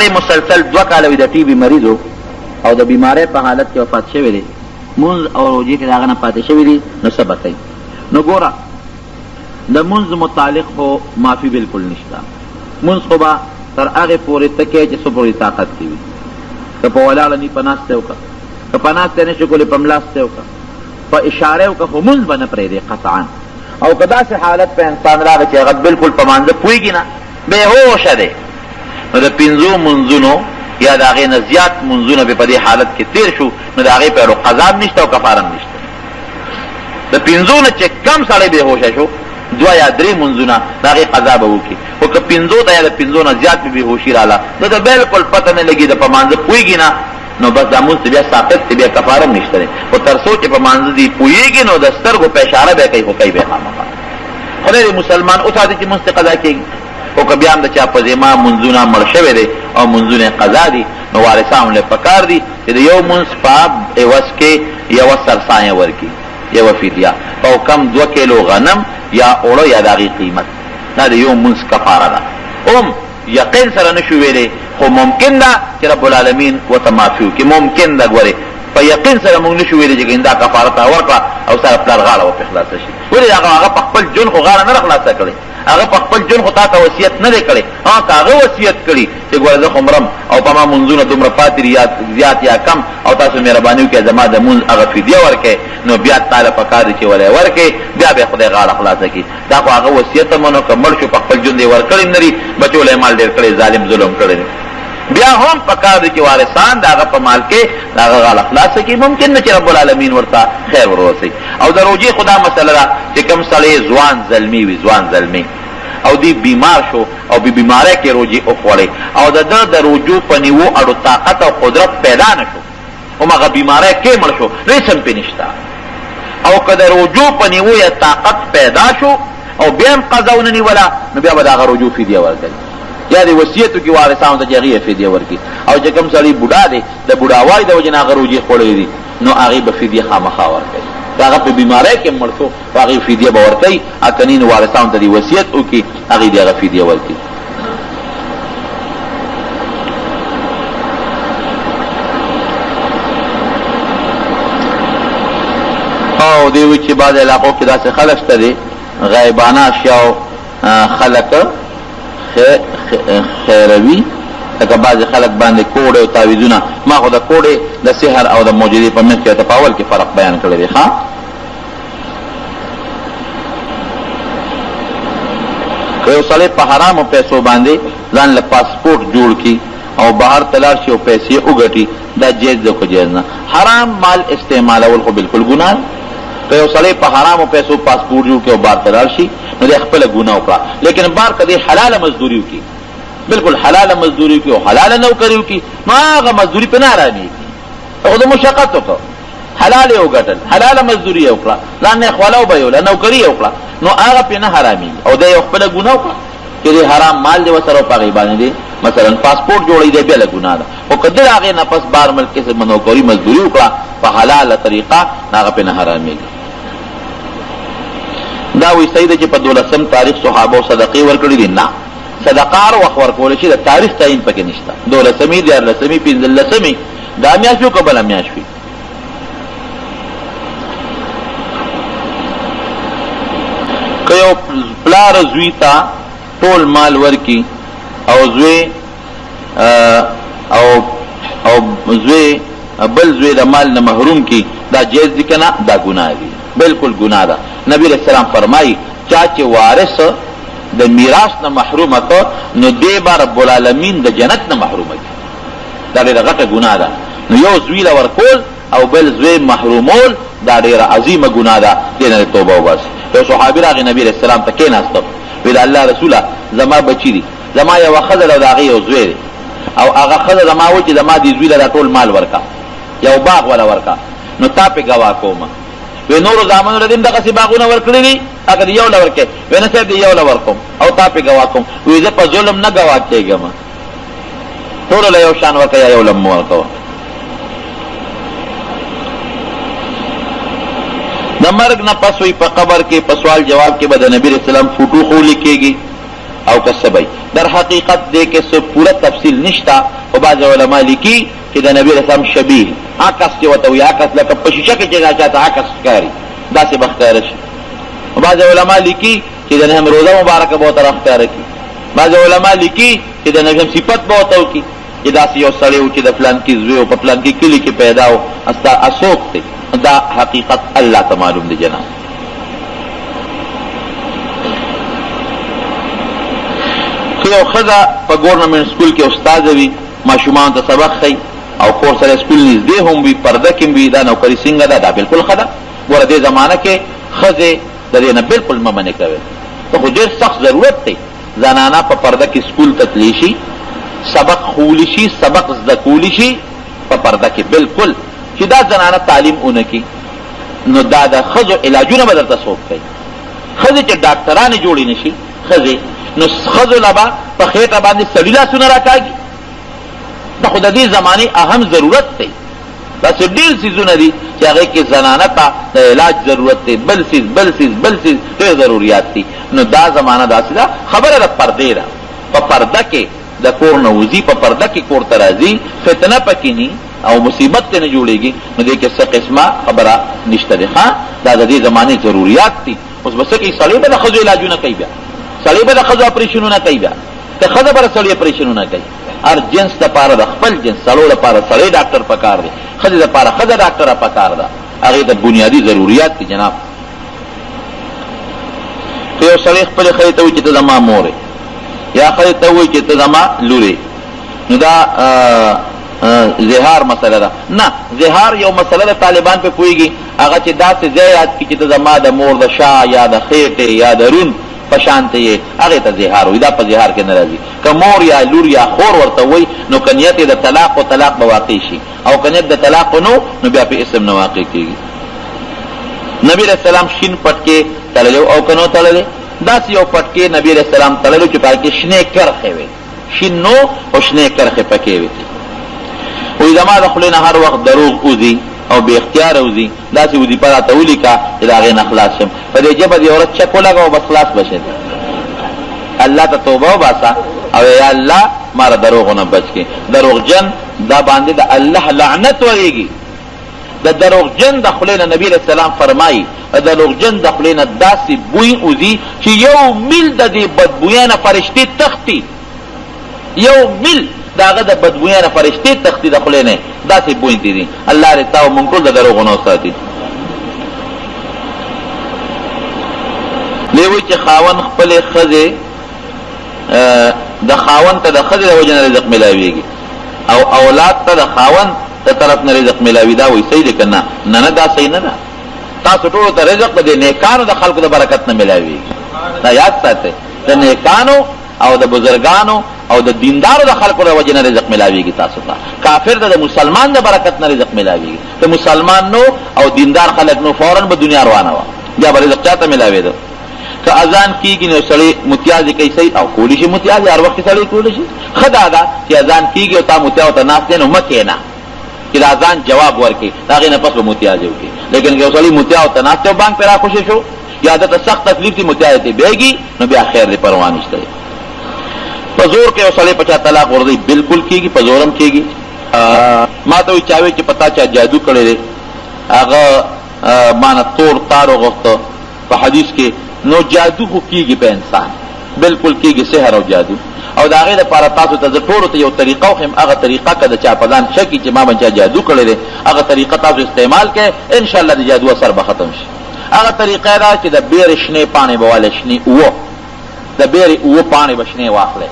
سړی مسلسل 2 کاله وي د ټي بي مریض او د بیماری په حالت کې وفات شوی دی، مونځ او روژې کې د هغه نه پاتې شوي دي، نو څه به کوي؟ نو ګوره د مونځ متعلق خو معافي بالکل نشته. مونځ خو به تر هغې پورې ته کوې چې څه پورې طاقت کې وي. که په ولاړه نی په ناسته وکړه، که په ناسته نه شي کولی په ملاسته وکړه، په اشاره وکړه، خو مونځ به نه پرېږدي قطعا. او که داسې حالت په انسان راغی چې هغه بالکل په مانځه پوهېږي نه، بېهوشه دی، نو د 5 منځونو یا د هغې نه زیات منځونه به په دې حالت کې تېر شو، نو د هغې په اړه قضا هم نشته او کفاره هم نشته. د 5 نه چې کم سړی بېهوشه شو، 2 یا 3 منځونه د هغې قضا به وکړي. خو که 5 ته یا د 5 نه زیات به بېهوشي راله، نو د بالکل پته نه لګي د په مانځه پوهېږي نه، نو بس دا مونځ بیا ساقط دی، بیا کفاره هم نشته دی. خو تر څو چې په مانځه دي پوهېږي، نو د سترګو په اشاره به کوي، خو کوي به خامخا. خدای دې مسلمان وساتي چې مونځ ته قضا کېږي. خو که بیا هم د چا په ذمه منځونه مړ شوی دی او منځونه قضا دي، نو وارثان له پکار دي چې د یو منځ په عوض کې یوه سرسایه ورکړي، یوه فدیه او کم 2 کیلو غنم یا اوړه یا د هغې قیمت. دا د یو منځ کفاره ده. یقین سره نشو ویلی، خو ممکن ده چې رب العالمین ورته معافي وکړي. ممکن ده، ګورې په یقین سره موږ نشو ویلی چې دا کفاره ته ورکړه او سره پلار غاړه ورپې خلاصه شي. ولې هغه په خپل ژوند خو غاړه نه خلاصه کړې، هغه په خپل ژوند خو تا ته وصیت نه دی کړی. که هغه وصیت کړي چې ګوره زه خو مرم او په ما منځونه دومره پاتې دي یا زیات یا کم، او تاسو مهرباني وکړئ زما د مونځ هغه فدیه ورکړئ، نو بیا تاله پکار دي چې ولی ورکړئ، بیا به خدای غاړه خلاصه کړي. دا خو هغه وصیت هم نو که مړ شو په خپل ژوند یې ورکړی نه دي، بچو له مال ډېر کړی، ظالم ظلم کړی دی، بیا هم پکار دي چې وارثان د هغه په مال کې د هغه غاړه خلاصه کړي. ممکن نه چې رب العالمین ورته خیر ورورسوي. او د روژې خو دا مسله ده چې کوم سړی ځوان زلمي وي، ځوان زلمي او دی بیمار شو او بی بیماری کې روجی اخوړی او د ده د روجو په نیو اړو طاقت او قدرت پیدا نه شو، همغه بیماری کې مړ شو، نو هېڅ هم پې نشته. او که د روجو په نیو یا طاقت پیدا شو او بیا هم قضا ونه نیوله، نو بیا به د هغه روجو فدیه ورکوي، یا د وصیت وکړي وارثانو ته چې هغې یې فدیه ورکړي. او چې کوم سړي بوډا دی، د بوډاوالي د وجې نه هغه روجې خوړلې دي، نو هغې به فدیه خامخا ورکوي. که هغه په بیماری کې مړ شو، هغې فدیه به ورکوي، که نه نو وارثانو ته دې وصیت وکړي، هغې دې هغه فدیه ورکړي. او دی وی چې بعض علاقو کې داسې خلک شته دي غیبانه اشیاو خلک خیروي، لکه بعضې خلک باندې کوډې او تعویذونه. ما خو د کوډې د سحر او د معجزې په منځ کې په اول کې فرق بیان کړی دی. که یو سړی په حرامو پیسو باندې ځان له پاسپورټ جوړ کړي او بهر ته لاړ شي او پیسې وګټي، دا جایز دی خو جایز نه. حرام مال استعمالول خو بالکل ګناه. که یو سړی په حرامو پیسو پاسپورټ جوړ کړي او بهر ته لاړ شي، نو دی خپله ګناه وکړه. لیکن بهر که دی حلاله مزدوري وکړي، بالکل حلاله مزدوري وکړي او حلاله نوکري وکړي، نو هغه مزدوري پې نه حرامېږي. خو د مشقت وکړه، حلال یې وګټل، حلاله مزدوري یې وکړه، ځان نه یې خوله وبیوله، نوکري یې وکړه، نو هغه پې نه حرامېږي. او دی یو خپله ګناه وکړه چې دی حرام مال دی ورسره او په هغې باندې دی مثلا پاسپورټ جوړوي، دی بېله ګناه ده. خو که دی هغې نه پس بهر ملک کې نوکري مزدوري وکړه په حلاله طریقه، نو هغه پې نه حرامېږي. دا وایي صحیح ده چې په 12 تاریخ صحابه او صدقې ورکړي دي؟ نه، صدقه هر وخت ورکولی شي، د تاریخ تعین پکې نشته. 12مې، 14مې، 15مې، دا میاشت وي که بله میاشت وي. که یو پلار زوی ته ټول مال ورکي او زوی بل زوی د مال نه محروم کی، دا جایز دي که نه؟ دا ګناه دي، بالکل ګناه ده. نبی علیہ السلام فرمایي چا چې وارث د میراث نه محرومه که، نو دی به رب العالمین د جنت نه محرومه کړي. دا ډېره غټه ګناه ده. نو یو زوی له ورکول او بل زوی محرومول، دا ډېره عظیمه ګناه ده، دې نه توبه وباسي. یو صحابي راغی نبی علیہ السلام ته کېناسته، وی د الله رسوله زما بچي دي، زما یوه ښځه ده او د هغې یو زوی دی، او هغه ښځه زما و چې زما دې زوی له دا ټول مال ورکه، یو باغ وله ورکه، نو تا پې ګواه کومه. وی نورو زامنو له دې هم دغسې باغونه ورکړي دي، هغه دې یو له ورکوې؟ وی نه صاحب دې یو له ورکوم او تا پې ګواه کوم. وی زه په ظلم نه ګواه کېږم، ټولو له یو شان ورکه یا یو له مه ورکوه. د مرګ نه پس وی په قبر کې په سوال جواب کې به د نبي علیہ السلام فوټو خو لیکېږي او کسبی. در حقیقت دے کے سو پورا تفصیل نشتا و بعض علماء لکی کہ دا نبی علیہ السلام شبیه عکس چی وتوی عکس لکه په شیشه کې چې چاته عکس ښکاري داسې بختاره شي. بعض علماء لکی چې د نهم روزه مبارکه به طرف ښکاره کی. بعض علماء لکی چې د نهم صفت به وتو کی چې داسې یو سړی و چې د فلان کې زوی او په فلان کې کلی کې پیدا و استا اسوک دی. دا حقیقت الله ته معلوم دی جناب. که یو ښځه په ګورنمنټ سکول کې استاد وي ماشومان ته سبق ښیي او کور سره سکول نږدې هم وي پرده کې وي دا نوکري څنګه ده؟ دا بالکل ښه ده. ګوره دې زمانه کې ښځې د دې نه بالکل مه منې کوئ. ته خو ډېر سخت ضرورت دی زنانه په پرده کې سکول ته تللی شي سبق خولی شي سبق زده کولی شي په پرده کې بالکل چې دا زنانه تعلیم ونه کړي نو دا د ښځو علاجونه به درته څوک کوي؟ ښځې چې ډاکټرانې جوړې نه شي ښځې نو ښځو له به په خېټه باندې سړي لاسونه راکاږي. دا خو د دې زمانې اهم ضرورت دی. داسې ډېر څیزونه دي چې هغې کې زنانه ته د علاج ضرورت دی. بل څیز بل څیز بل څیز ډېر ضروریات دي. نو دا زمانه داسې ده خبره د پردې ده. په پرده کې د کور نه وځي په پرده کې کور ته راځي فتنه پکې ني او مصیبت ته نه جوړېږي نو دې کې څه قسمه خبره نشته دی. ښه دا د دې زمانې ضروریات دي. اوس به څه کوي سړی به د ښځو علاجونه کوي بیا سړی به د ښځو اپریشنونه کوي بیا که ښځه به د سړي اپریشنونه کوي. هر جنس دپاره د خپل جنس سړو لپاره سړی ډاکټر پکار دی ښځې دپاره ښځه ډاکټره پکار ده. هغې د بنیادي ضروریات دي جناب. که یو سړی خپلې ښځې ته وایي چې ته زما مور یا ښځې ته وایي چې ته زما لور نو دا زهار مسله ده. نه زهار یو مسله ده طالبان پې پوهېږي هغه چې داسې ځای یاد کړي چې ته زما د مور د شا یا د خېټې یا د رون په شانته یې هغې ته زهار وایي. دا په زهار کې نه راځي. که مور یا لور یا خور ورته وایي نو که نیت یې د طلاق و طلاق به واقع شي او که نیت د طلاق نو نو بیا په اسم نه واقع کېږي. نبی علیہ السلام شین پټکې تړلی او که نو تړلی داسې یو پټکې نبی علیہ السلام تړلی چې پکې شنې کرښې وې شین نو او شنې کرښې پکې وې. وایي زما د خولې نه هر وخت دروغ وځي او بې اختیاره وځي داسې وظیفه راته ولیکه چې د هغې نه خلاص شم. په دې ژبه د یو ورځ چک ولګوه بس خلاص به شې. الله ته توبه وباسه او یا الله ما له دروغو نه بچ کړي. دروغجن دا باندې د الله لعنت ورېږي. د دروغجن د خولې نه نبي علیه السلام فرمایي د دروغجن د خولې نه داسې بوی وځي چې یو میل د دې بدبویه نه فرشتې تښتي. یو میل د هغه د بدبویه نه فرشتې تښتي د خولې نه داسې بوی دي. الله دې تا او موږ ټول د دروغو نه وساتي. دی وایي چې خاوند خپلې ښځې د خاوند ته د ښځې د وجې نه رزق میلاویږي او اولاد ته د خاوند د طرف نه رزق میلاوي. دا وایي صحیح دی که نه؟ نه دا صحیح نه ده. تاسو ټولو ته رزق د دې نیکانو د خلکو د برکت نه میلاویږي. دا یاد ساتئ د نیکانو او د بزرګانو او د دیندارو د خلکو د وجې نه رزق میلاویږي تاسو ته. کافر د مسلمان د برکت نه رزق میلاویږي. د مسلمان نو او دیندار خلک نو فوراً به دنیا روانه وه بیا به رزق چاته میلاوېده. که اذان کېږي نو سړی متیازې کوي صحیح او کولی شي متیازې هر وخت سړی کولی شي. ښه دا ده چې اذان کېږي او تا متیا ورته ناست دی نو مه کښېنه چې د اذان جواب ورکړي د هغې نه پس به متیازې وکړي. لیکن که یو سړی متیا ورته ناست دی او بانک پرې راخوشې شو یا دته سخت تکلیف دي متیازې ته بیږي نو بیا خیر دی پروا نشته دی. په زور کې یو سړی په چا طلاق ورځي بالکل کېږي په زور هم کېږي. ما ته وایي چا وایي چې په تا چا جادو کړی دی هغه مانه تور تار وغوښته په حدیث کې نو جادو خو کېږي په انسان بالکل کېږي سحر او جادو. او د هغې دپاره تاسو ته زه ټولو ته یو طریقه وښیم هغه طریقه که د چا په ځان شکي چې ما به چا جادو کړی دی هغه طریقه تاسو استعمال کړئ انشاءالله د جادو اثر به ختم شي. هغه طریقه دا چې د بیرې شنې پاڼې به والې شنې اوه د بیرې اوه پاڼې به شنې واخلئ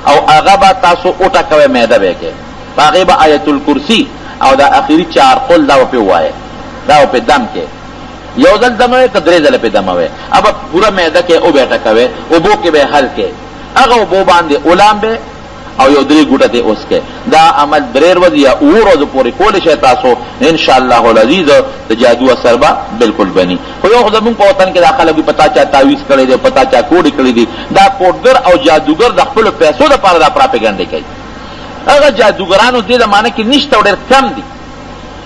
او هغه به تاسو اوټه کوئ معده به یې کړئ په هغې به آیت الکرسي او د اخري چار قل دا به پې ووایئ دا به پې دم کړئ. یو ځل دموي که درې ځله پې دموي اب پوره معده کې او به ټکوي اوبو کې به حل کې هغه اوبو باندې اولامبه او یو درې ګوټه ته اوس کې دا عمل درې ورځې یا اووه ورځو پورې کولی شئ تاسو انشاءالله العزیز د جادو اثر به بالکل بني. خو یو خو زمونږ په وطن کې دا خلک پتا چا تعویز کړی دی پتا چا کوډې کړی دي دا کوډګر او جادوګر د خپلو پیسو دپاره دا پراپګنډې کوي. هغه جادوګرانو دې زمانه کې نشته او ډېر کم دي.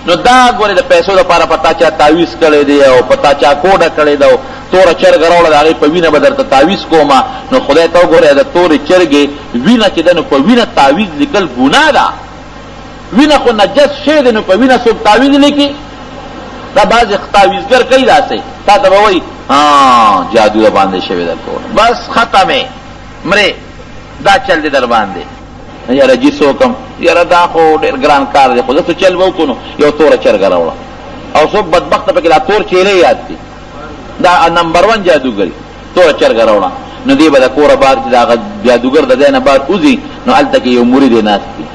نو دا ګورې د پیسو دپاره پتا چا تعویز کړی دی او پتا چا کوډه کړی ده توره چرګ راوړه د هغې په وینه به درته تعویز کومه نو خدای ته وګورئ د تورې چرګې وینه چې ده نو په وینه تعویز لیکل ګناه ده. وینه خو نجس شی دی نو په وینه څوک تعویز لیکي؟ دا بعضې تعویزګر کوي داسې تا ته به وایي جادو ده باندې شوې ده ټوله بس ختمې مرې دا چل دی در باندې. یاره جي څوکم یاره دا خو ډېر ګران کار دی خو زه څه چل به وکړو نو یو توره چرګه راوړه او څوک بدبخته پکې دا تور چیلې یاد دي دا نمبر 1 جادوګري توره چرګه راوړه نو دی به د کوره بار چې د هغه جادوګر د ځای نه بار وځي نو هلته کې یو مرید یې ناست وي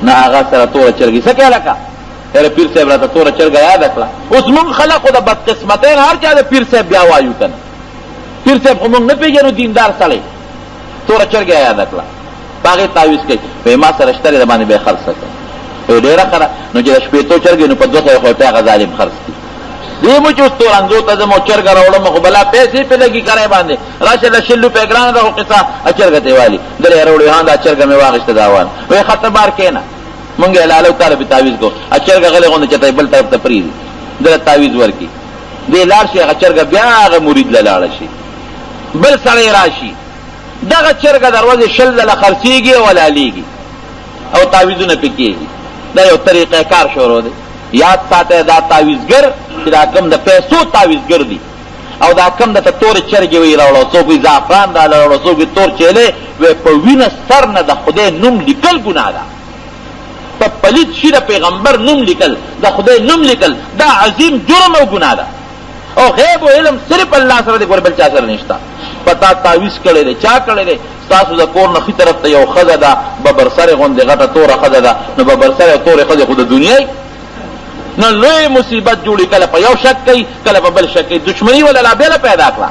نه هغه سره توره چرګې څه کوې لکه یاره پیر صاحب راته توره چرګه یاده کړه. اوس مونږ خلک خو د بدقسمتۍ هر چا د پیر صاحب بیا وایو که نه پیر صاحب خو مونږ نه پېژنو دیندار سړی توره چرګه یاده کړه په هغې تعویز کوي وایي ما سره شته دی د باندې به یې خرڅه کړه وایي ډېره ښه ده نو چې د شپېتو چرګې نو په 200 خو یې هغه ظالم خرڅ کړي دی مو چې اوس تورنځو ته ځم او چرګه راوړم خو بلا پیسې پې لګي کری باندې راشه له 100 روپۍ ګرانه ده خو قصه چرګه ته والي دلې یې راوړي ها دا چرګه مې واخېسته دا وال وایي خطه بار کښېنه مونږ یې لاله وتاله پې تعویز کو چرګه غلې غونده چې ته بل طرف ته پرېږدي دله تعویز ورکړي دی لاړ شي هغه چرګه بیا هغه مرید له لاړه شي بل سړی راشي دغه چرګه دروازې 20 ځله خرڅېږي او حلالېږي او تعویزونه پې کېږي دا یو طریقه کار شروع دی. یاد ساته دا تعویزګر چې دا کم د پیسو تعویزګر دی او دا کم د ته تورې چرګې وی راوړه څوک وي زعفران راله راوړه څوک وي تور چیلې وی په وینه سر نه د خدای نوم لیکل ګناه ده په پلیت شي د پیغمبر نوم لیکل د خدای نوم لیکل دا عظیم جرم او ګناه ده او غیب او علم صرف الله سره دی ګور بل چا سره نشته. پتا تعویز کړی دی چا کړی دی ستاسو د کور نه ښي طرف ته یو ښځه ده ببرسرې غوندې غټه توره ښځه ده نو ببرسرې او تورې ښځې خو د دنیا نو لوی مصیبت جوړي کله په یو شک کوي کله په بل شک کوي دشمني ولا لا بیله پیدا کړه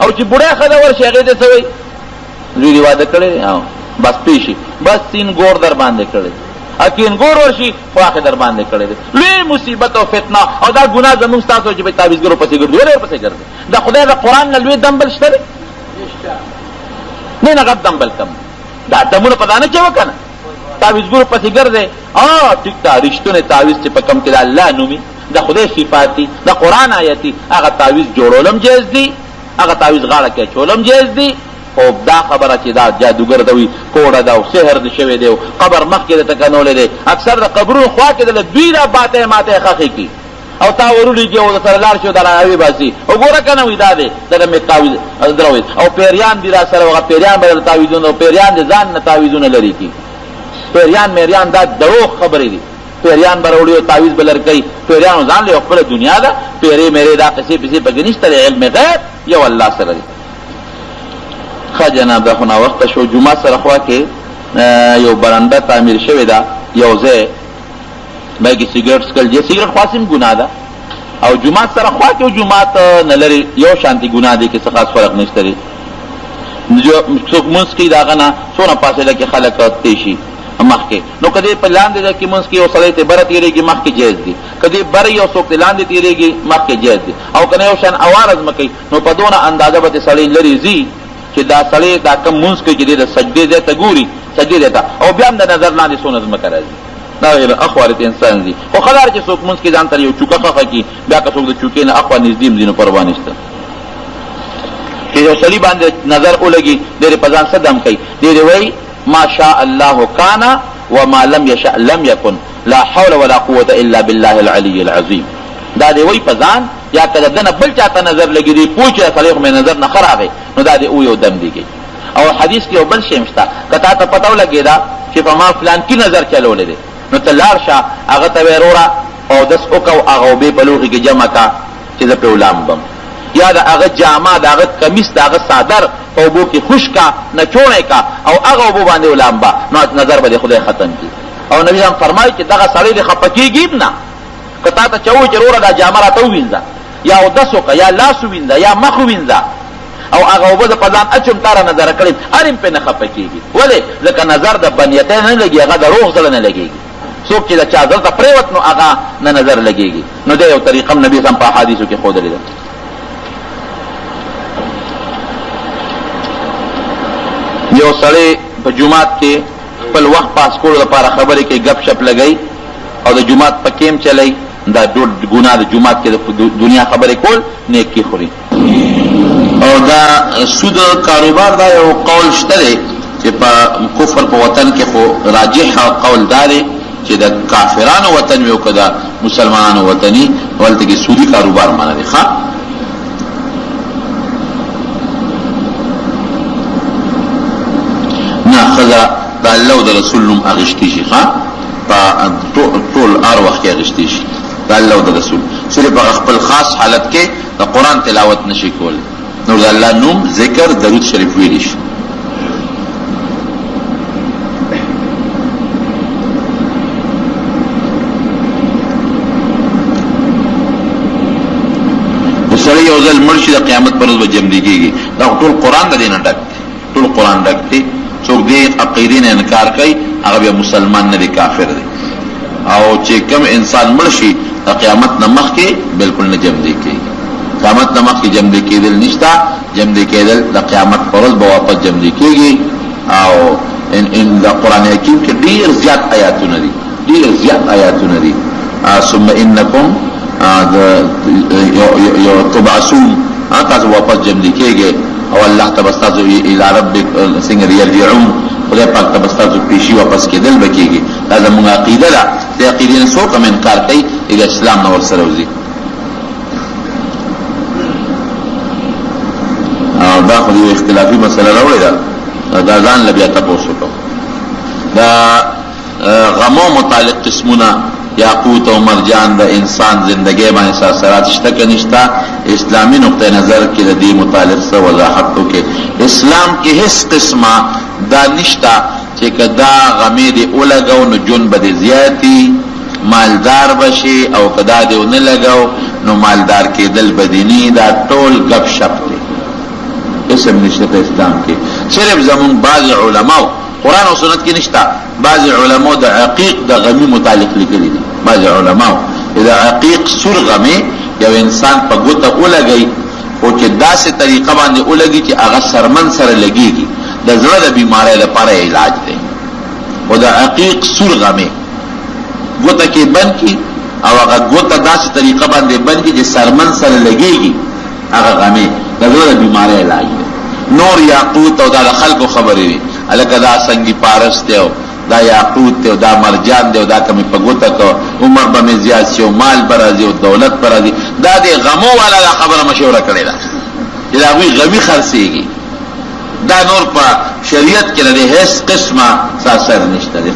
او چې بوډۍ ښځه ورشي هغې ته څه وایي زوی دې واده کړی دی بس پیشي بس سین ګور در باندې کړی اکین ګور ورشي خو هغې در باندې کړی دی لوی مصیبت او فتنه او دا ګناه زموږ ستاسو چې تعویزګرو پسې ګرځي ولې ورپسې ګرځي د خدای د قرآن نه لوی دمبل شته دی نه نه غټ دمبل کم دا دمونه په دانه چې وکنه تعویزګرو پسې ګرځي ټیک ده رښتونی تعویز چې په کم کې د الله نومي د خدای صفات دي د قرآن آیت دي هغه تعویز جوړولم جایز دي هغه تعویز غاړه کې اچولم جایز دي خو دا خبره چې دا جادوګر ده وي کوډه ده او سحر د شوی دی قبر مخکې د تکنولی دی اکثر د قبرونو خوا کې دله دوی را باتی ماتی خښې کړي او تا ورولیږي او د سره لاړ شي او دا راوي باسي وګوره که نه وي دا دی دله مې تعویز دروي او پیریان دي را سره هغه پیریان به دله تعویزونه او پیریان د ځان نه تعویزونه لرې کړي پیریان میریان دا دروغ خبرې دي پیریان به راوړي او تعویز به لر کوي پیریانو ځان له یو خپله دنیا ده پیرې میرې دا قصې پسې پکې نشته دی علم غیب یو الله سره دی. ښه جناب دا خو ناوخته شو جومات سره خوا کې یو برنده تعمیر شوې ده یو ځای بیا کې سیګرټ څکل دی سیګرټ خاص هم ګناه ده او جومات سره خوا کې جومات نه لرې یو شانتي ګناه دی کې څه خاص فرق نشته دی څوک مونځ کوي د هغه نه څونه فاصله کې خلک تېشي مخکې نو کدی په لاندې ده کې منځ کې یو سړی ته بره تېرېږي مخکې جایز دي کدی بره یو څوک ته لاندې تېرېږي مخکې جایز دي او که نه یو شان اواره ځمه کوي نو په دونه اندازه به تې سړی لرې ځي چې دا سړی دا کم منځ کوي چې دی د سجدې ځای ته ګوري سجدې ځای ته او بیا هم د نظر لاندې څونه ځمکه راځي دا اخوارت انسان دي خو ښه چې څوک منځ کې ځان ته یو چوکه خښه کړي بیا که څوک د چوکې نه اخوا نږدې هم ځي نو پروا نشته چې یو سړي باندې نظر ولګي ډېرې په ځان څه دم کوي ډېرې وایي ما شاء الله کان وما لم يشاء لم يكن لا حول ولا قوة الا بالله العلي العظيم دا دی وای په ځان یا که د دنه بل چاته نظر لګي دی پوه چې سړی خو مې نظر نه ښه راغی نو دا دی او یو دم دیږي او حدیث کې یو بل شی شته که تا ته پته ولګېده چې په ما فلان کې نظر چلولی دی نو ته لاړ شه هغه ته وایې وروره اودس وکړه هغه اوبې په لوښي کې جمع کړه چې زه پرې ولامبم یا د هغه جامه د هغه کمیس د هغه صادر په اوبو کې خوش کا نچوړی کا او هغه اوبو باندې ولامبه نو نظر به د خدای ختم کړي او نبي هم فرمایي چې دغه سړی د خفه کېږي نه که تا ته چه ووایي چې وروره دا جامه راته ووینځه یا اودس وکړه یا لاس ووینځه یا مخ ووینځه او هغه اوبه د په ځان اچوم تا را نظره کړې هر هم پرې نه خفه کېږي ولې ځکه نظر د بنیتۍ نه لګي هغه د روغ زړه نه لګېږي څوک چې د چا زړه ته پرېوت نو هغه نه نظر لګېږي نو دا یو طریقه هم نبي هم په احادیثو کې ښودلې ده. یو سړی په جومات کې خپل وخت پاس کولو لپاره خبرې کوي ګپ شپ لګوي او د جومات په کیم چلی دا ډوډ ګناه د جومات کې د دنیا خبرې کول نیکي خوري. او دا سود کاروبار دا یو قول شته دی چې په کفر په وطن کې خو راجح قول دا دی چې د کافرانو وطن یو کدا مسلمانانو وطني ولته کې سودی کاروبار معنی دی ښا نه خدا د الله او د رسول نوم اغشتي شي ښا په ټول ار وخت کې اغشتي شي د الله او د رسول صرف په خپل خاص حالت کې د قران تلاوت نشي کول نو د الله نوم ذکر درود شریف ویل شي سړی یو ځل مرشد قیامت پر ورځ به جمع کیږي دا ټول قران د دینه ډک ټول قران ډک دی څوک دې عقیدې نه انکار کوي هغه به مسلمان نه دی کافر دی او چې کوم انسان مرشي د قیامت نه مخکې بالکل نه جمع کیږي قیامت نه مخکې جمع کېدل نشته جمع کېدل د قیامت پر ورځ به واپس جمع کیږي او ان د قران حکیم کې ډیر زیات آیاتونه دي ډیر زیات آیاتونه دي ثم انکم یو تبعثون تاسو واپس جمع کېږي او الله تبستازو الى ربک څنګه یرجعون خدای پاک تبستازو پیشي واپس کېدل بکېږي دا زموږ عقیده ده د عقیدې نه څوک هم انکار کوي د اسلام نه ورسره وځي او دا خو یو اختلافي مسله راوړې ده دا ځان له بیا تاسو کو دا غمو متعلق قسمونه یاقوت او مرجان د انسان زندگی باندې اثرات شته کې نشتا اسلامی نقطه نظر کې د دې متعلق سره وضاحت وکړي اسلام کې هیڅ قسمه دا نشتا چې کدا غمې دی اولګو نو جون بده زیاتی مالدار بشي او کدا دی نه لګاو نو مالدار کېدل بدینی دا ټول غب شپ دی اسم نشته په اسلام کې صرف زمون بعض علماء قرآن او سنت کې نشتا بعض علماء د عقیق د غمی متعلق لیکلي دي بعض علماء اذا عقیق سور غمی یو انسان په ګوته ولګي او چې داسې طریقه باندې ولګي چې هغه سرمن سره لګيږي د زړه د بیماری لپاره علاج دی او د عقیق سور غمی ګوته کې بند کی او هغه ګوته داسې طریقه باندې بند کی چې سرمن سره لګيږي هغه غمی د زړه د بیماری علاج دی نور یاقوت او د خلکو خبرې دي الکه دا سنگی پارس دیو دا یاقوت دیو دا مرجان دیو دا کمی پگوتا کو عمر بمی زیاد شیو مال برازی و دولت برازی دا دی غمو والا دا خبر مشورہ کرے دا دا غوی غمی خرسی گی دا نور پا شریعت کے لدے حیث قسمہ ساسر نشتا دی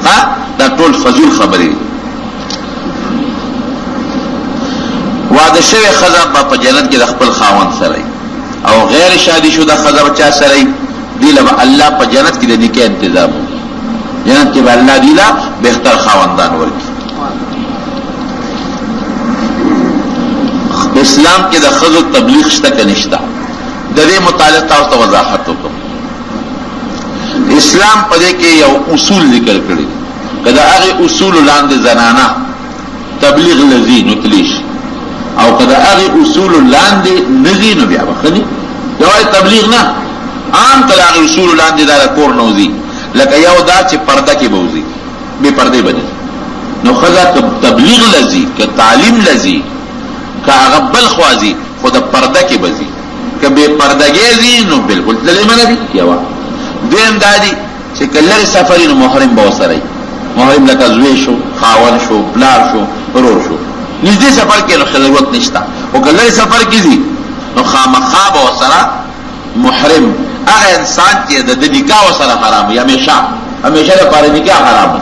دا طول فضول خبری دی وعد شوی خضر پا جنت کی دخپل خاون سرائی او غیر شادی شدہ خضر چا سرائی دیلا با اللہ پا جنت کی دنی کے انتظام ہو جنت کی با اللہ دیلا بہتر خواندان ورکی اسلام کی دا خضر تبلیغ شتا کنشتا دے متعلق تاوستا وضاحت ہو اسلام پدے کے یو اصول ذکر کری کدا اغی اصول لاند زنانا تبلیغ لذی نتلیش او کدا اغی اصول لاند نزی نبیا بخنی یوائی تبلیغ نا عام طلاق رسول اللہ دی دارا کور نوزی لکه یو دا چې پرده کې بوزي بے پردے بنی نو خدا تبلیغ لذی که تعلیم لذی که هغه بل خوازی خود پرده کې بزی که بے پردگی زی نو بالکل دلی منه دی یوا دیم دادی چې کلر سفری نو محرم بوسره محرم لکه زوی شو خاون شو پلار شو رور شو نږدې سفر کې نو ضرورت نشتا او کلر سفر کې زی نو خامخا بوسره محرم هغه انسان چې د نکاح سره حرام یا همیشه لپاره نکاح حرام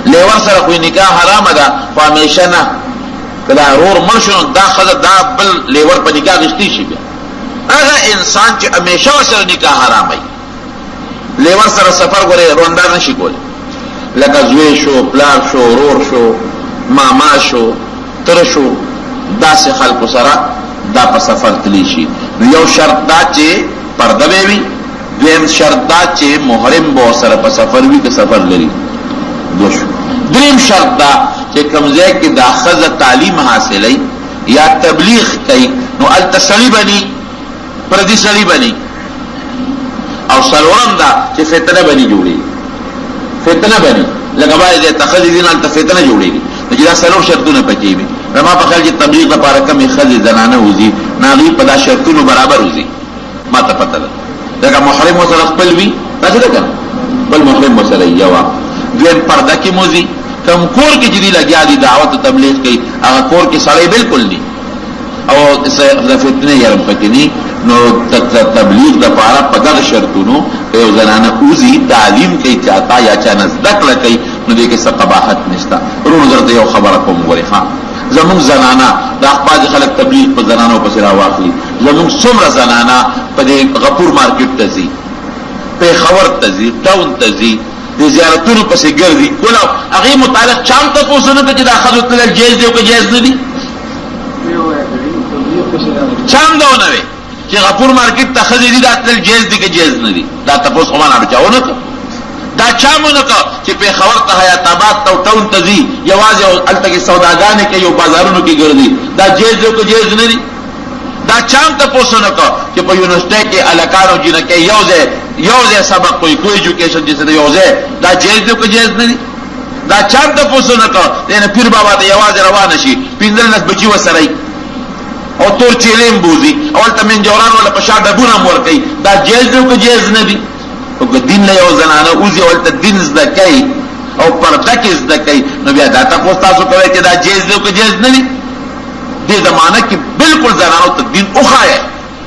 لیور سره خو نکاح حرام ده خو همیشه نه کله رور مرشن دا خزه دا بل لیور په نکاح غشتي شي بیا هغه انسان چې همیشه سره نکاح حرام وي لیور سره سفر غره روندار نشي کول لکه زوی شو پلار شو رور شو ماما شو تر شو داسې خلکو سره دا په سفر تلی شي یو شرط دا چې پرده وي دویم شرط دا چې محرم به سره په سفر وي که سفر لري دوشو دریم شرط دا چې کمزې کې دا خزه تعلیم حاصلې یا تبلیغ کوي نو التسلی بني پردي سلی بني او سلورم دا چې فتنه بني جوړي فتنه بني لکه باید تخذ دین ال فتنه جوړيږي چې دا سلور شرطونه پکې وي ما په خل چې تبلیغ لپاره کمې خزه زنانه وزي ناغي په دا شرطونو برابر وزي خپل وي تاسو ده کنه بل محرم مسله یوا دویم پرده کې موزي کم کور کې جدي لګیا دي دعوت تبلیغ کوي هغه کور کې سړی بالکل نه او د فتنه یې پکې نو تبلیغ د پاره په دغه شرطونو یو زنانه اوزي تعلیم کوي چاته یا چا نزدکړه کوي نو دې کې څه قباحت نشته ورونو درته یو خبره کوم غوري ها زمون زنانه د اخبار خلک تبلیغ په زنانو پسې راواخلي زمون څومره زنانه په دې غفور مارکیټ ته ځي په خبر ته ځي ټاون ته ځي د زیارتونو پسې ګرځي ګلو هغه متعلق چام ته پوښتنه کوي چې دا خلک تل جایز دی او که جایز نه دي چام دا نه چې غفور مارکیټ ته خځې دي دا تل جایز دي که جایز نه دي دا تاسو هم نه چاونه دا چامونه چې په خبر ته حیات آباد ته ټاون ته ځي یوازې الته کې سوداګانې کوي او بازارونو کې ګرځي دا جایز دی او که جایز نه دي دا چام ته پوښتنه کوي چې په یونیورسيټي کې الکانو جنکه یوځه سبق کوئی ایجوکیشن جسه یوځه دا جایز دی او که جایز نه دي دا چام ته پوښتنه کوي نه پیر بابا ته یوازې روان شي 15 بچي وسره او تور چیلیم بوزي اول تمن جوران ولا پشا ډبونه مور کوي دا جایز دی او که جایز نه دي او که دین له یو زنانه اوزي اول ته دین زده کوي او پرده کې زده کوي نو بیا دا تاسو کوي چې دا جایز دی او که جایز نه دي دې زمانہ کې بالکل زنانو ته دین اوخایه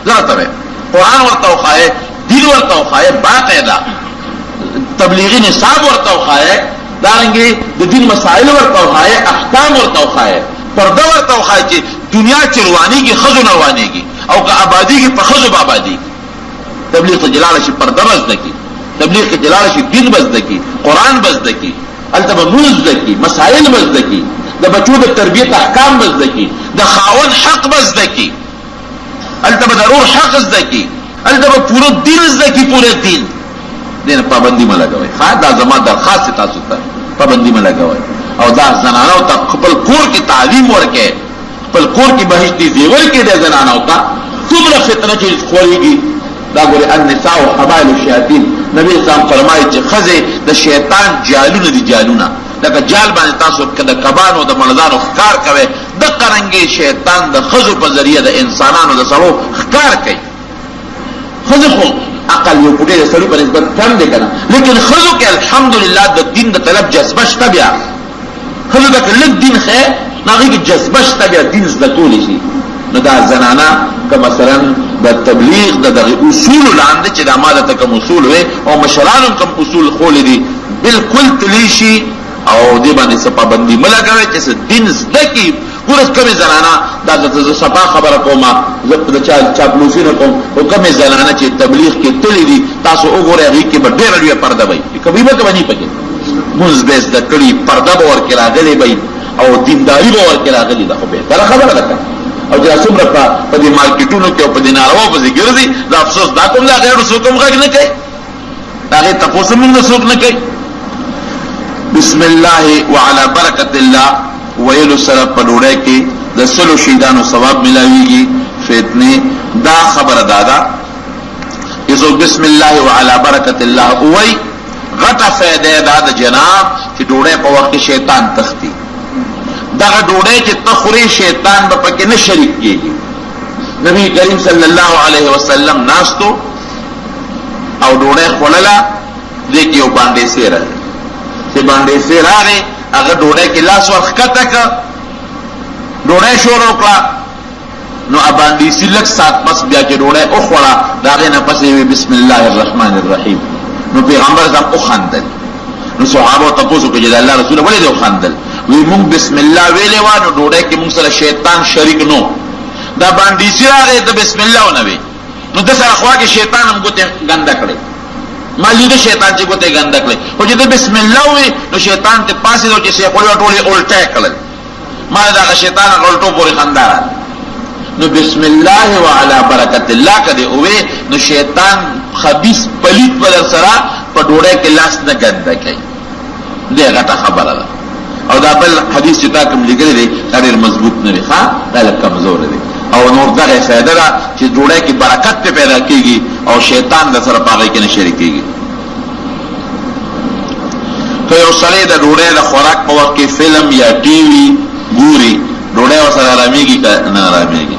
زړه قرآن ورته اوخایه دین ورته اوخایه باقاعده تبلیغی نصاب ورته اوخایه دارنګي د دین مسائل ورته اوخایه احکام ورته اوخایه پرده ورته اوخایه چې دنیا چروانی کی خزو نوانی کی او که آبادی کی پخزو بابادی تبلیغ ته جلال شي پرده بزدکی تبلیغ کې جلال شي دین بزدکی قرآن بزدکی التبه موز بزدکی مسائل بزدکی د بچو د تربیت احکام بزدکی د خاون حق بزدکی التبه ضرور حق بزدکی التبه پورا دین بزدکی پورا دین دین پابندی ما لګوي ها دا زما درخواست تاسو ته پابندی ما لګوي او دا زنانو ته خپل کور کې تعلیم ورکړي خپل کور کې بهشتي زیور کې د زنانو ته څومره فتنه چې خوريږي دا ګوري النساء حبائل الشیاطین نبی اسلام فرمایي چې خزه د شیطان جالونه دي جالونه لکه جال باندې تاسو کده کبانو د ملزانو ښکار کوي د قرنګي شیطان د خزو په ذریعہ د انسانانو د سلو ښکار کوي خزه خو عقل یو پټه د سړي په نسبت کم دی کنه لیکن خزو کې الحمدلله د دین د طلب جذبه شته بیا خزو د کله دین خیر ناغي کې جذبه شته بیا دین زده کولی شي نو دا زنانا که مثلا د تبلیغ د اصول لاندې چې د امانت کوم اصول وي او مشرانو کوم اصول خول دي بالکل تلیشي او دې باندې څه پابندي ملګری چې دین زده کی ورس کمی زنانا دا د صفا خبره کومه زه د چاپلوسی نه کوم او کمی زنانا چې تبلیغ کې تللی دي تاسو وګورئ هغه کې به ډېر لوی پرده وي کبي به کوي پکې موږ به د کړي پرده به ورکې راغلي وي او دینداری به ورکې راغلي ده خو به تر خبره ده او چې څومره په دې مارکیټونو کې او په دې ناروا په ذکر دي دا افسوس دا کوم لا غیر څوک هم غږ نه کوي هغه تاسو موږ څوک نه کوي بسم الله وعلى برکت الله ویلو سره په ډوړې کې د سلو شهیدانو ثواب ملاويږي فتنه دا خبره دادا یزو بسم الله وعلى برکت الله وای غټه فائدہ دا د جناب چې ډوړې په وخت شیطان تختی دا ډوړې چې تخوري شیطان به پکې نه شریک کیږي نبی کریم صلی الله علیه وسلم ناستو او ډوړې خوللا دې کې یو باندې سیره چې باندې سیره هغه ډوړې کې لاس ورخته ک ډوړې شروع کړه نو باندې سلک سات پس بیا چې ډوړې او خورا داغه نه پسې بسم الله الرحمن الرحیم نو پیغمبر زم او خندل نو صحابه تاسو کې چې الله رسول ولې دې خندل وی مونږ بسم الله ویلې وانه ډوړې کې مونږ سره شیطان شریک نو دا باندې سیره د بسم الله ونوي نو د سره خوا کې شیطان هم ګوته ګنده کړي مالی د شیطان چې ګوته ګنده کړي او چې د بسم الله وي نو شیطان ته پاسې دو چې شي خپل ټولې الټه کړل ما دا شیطان الټو پورې خندار نو بسم الله وعلى برکت الله کده وې نو شیطان خبيث پلیت پر سره په ډوړې کې لاس نه ګنده کوي دې غټه خبره ده او دا بل حدیث چې تا کوم لګل دي دا ډېر مضبوط نه دی ښا دا کمزور دی او نور دغه فائدہ ده چې ډوړې کې برکت ته پیدا کیږي او شیطان د سره پاږي کې نه شریک کیږي که یو سړی د ډوړې د خوراک په وخت کې فلم یا ټي وي ګوري ډوړې ورسره آراميږي نه آراميږي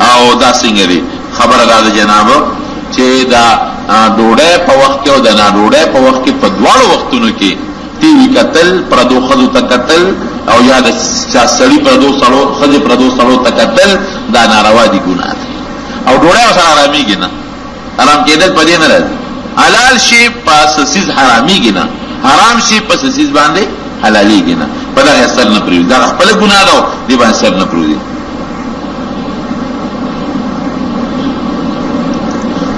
او دا څنګه دی خبره ده جناب چې دا ډوډۍ په وخت کې او د ناډوډۍ په وخت کې په دواړو وختونو کې ټي وي کتل، پردو ښځو ته کتل او یا د سړي ښځې پردو سړو ته کتل دا ناروا دي، ګناه دي. او ډوډۍ ورسره حرامېږي نه، حرام کېدل په دې نه راځي. حلال شي په سسیز حرامېږي نه، حرام شي په سسیز باندې حلالېږي نه. په دغه سر نه پرېږدي، دا خپله ګناه ده او دې باندې سر نه پرېږدي.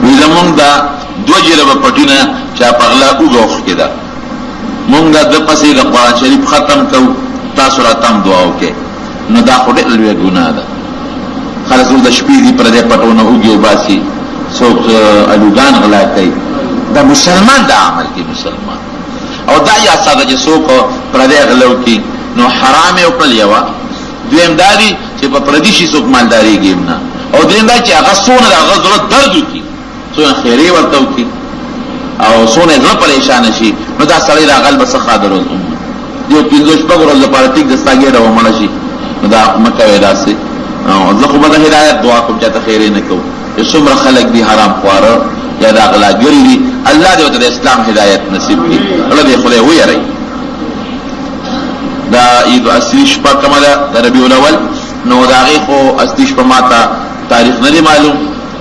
وی زمونږ دا دوه جربه پټینه چا په غلا اوږه وښکې ده، مونږ د پسې د قرآن شریف ختم کوو، تاسو راته هم دعا وکړئ. نو دا خو ډېره لویه ګناه ده. خلک اوس د شپې دي پردی پټونه اوږې وباسي، څوک الوګان غلا کوي. دا مسلمان دا عمل کوي مسلمان. او دا یا ساده چې څوک پردی غلا وکړي نو حرام یې وکړل یوه، دویم دا دي چې په پردي شي څوک مالدارېږي هم نه، او درېیم دا چې هغه څونه د هغه زړه درد وکړي، څونه خیرې ورته وکړي او څونه یې زړه پریشانه شي، نو دا سړی د عقل به څه خادر وزم دیو 15 شپږ ورځو لپاره ټیک د ستا ګېډه ومړه شي، نو دا مه کوئ داسې. زه خو به د هدایت دعا کوم چاته خیرې نه کوم. چې څومره خلک دي حرام خواره یا د غلاګري دي، الله دې ورته د اسلام هدایت نصیب کړي، الله دې خدای ویری. دا عید اصلي شپه کومه ده د ربیع الاول، نو د هغې خو اصلي شپه ما ته تاریخ نه دی معلوم،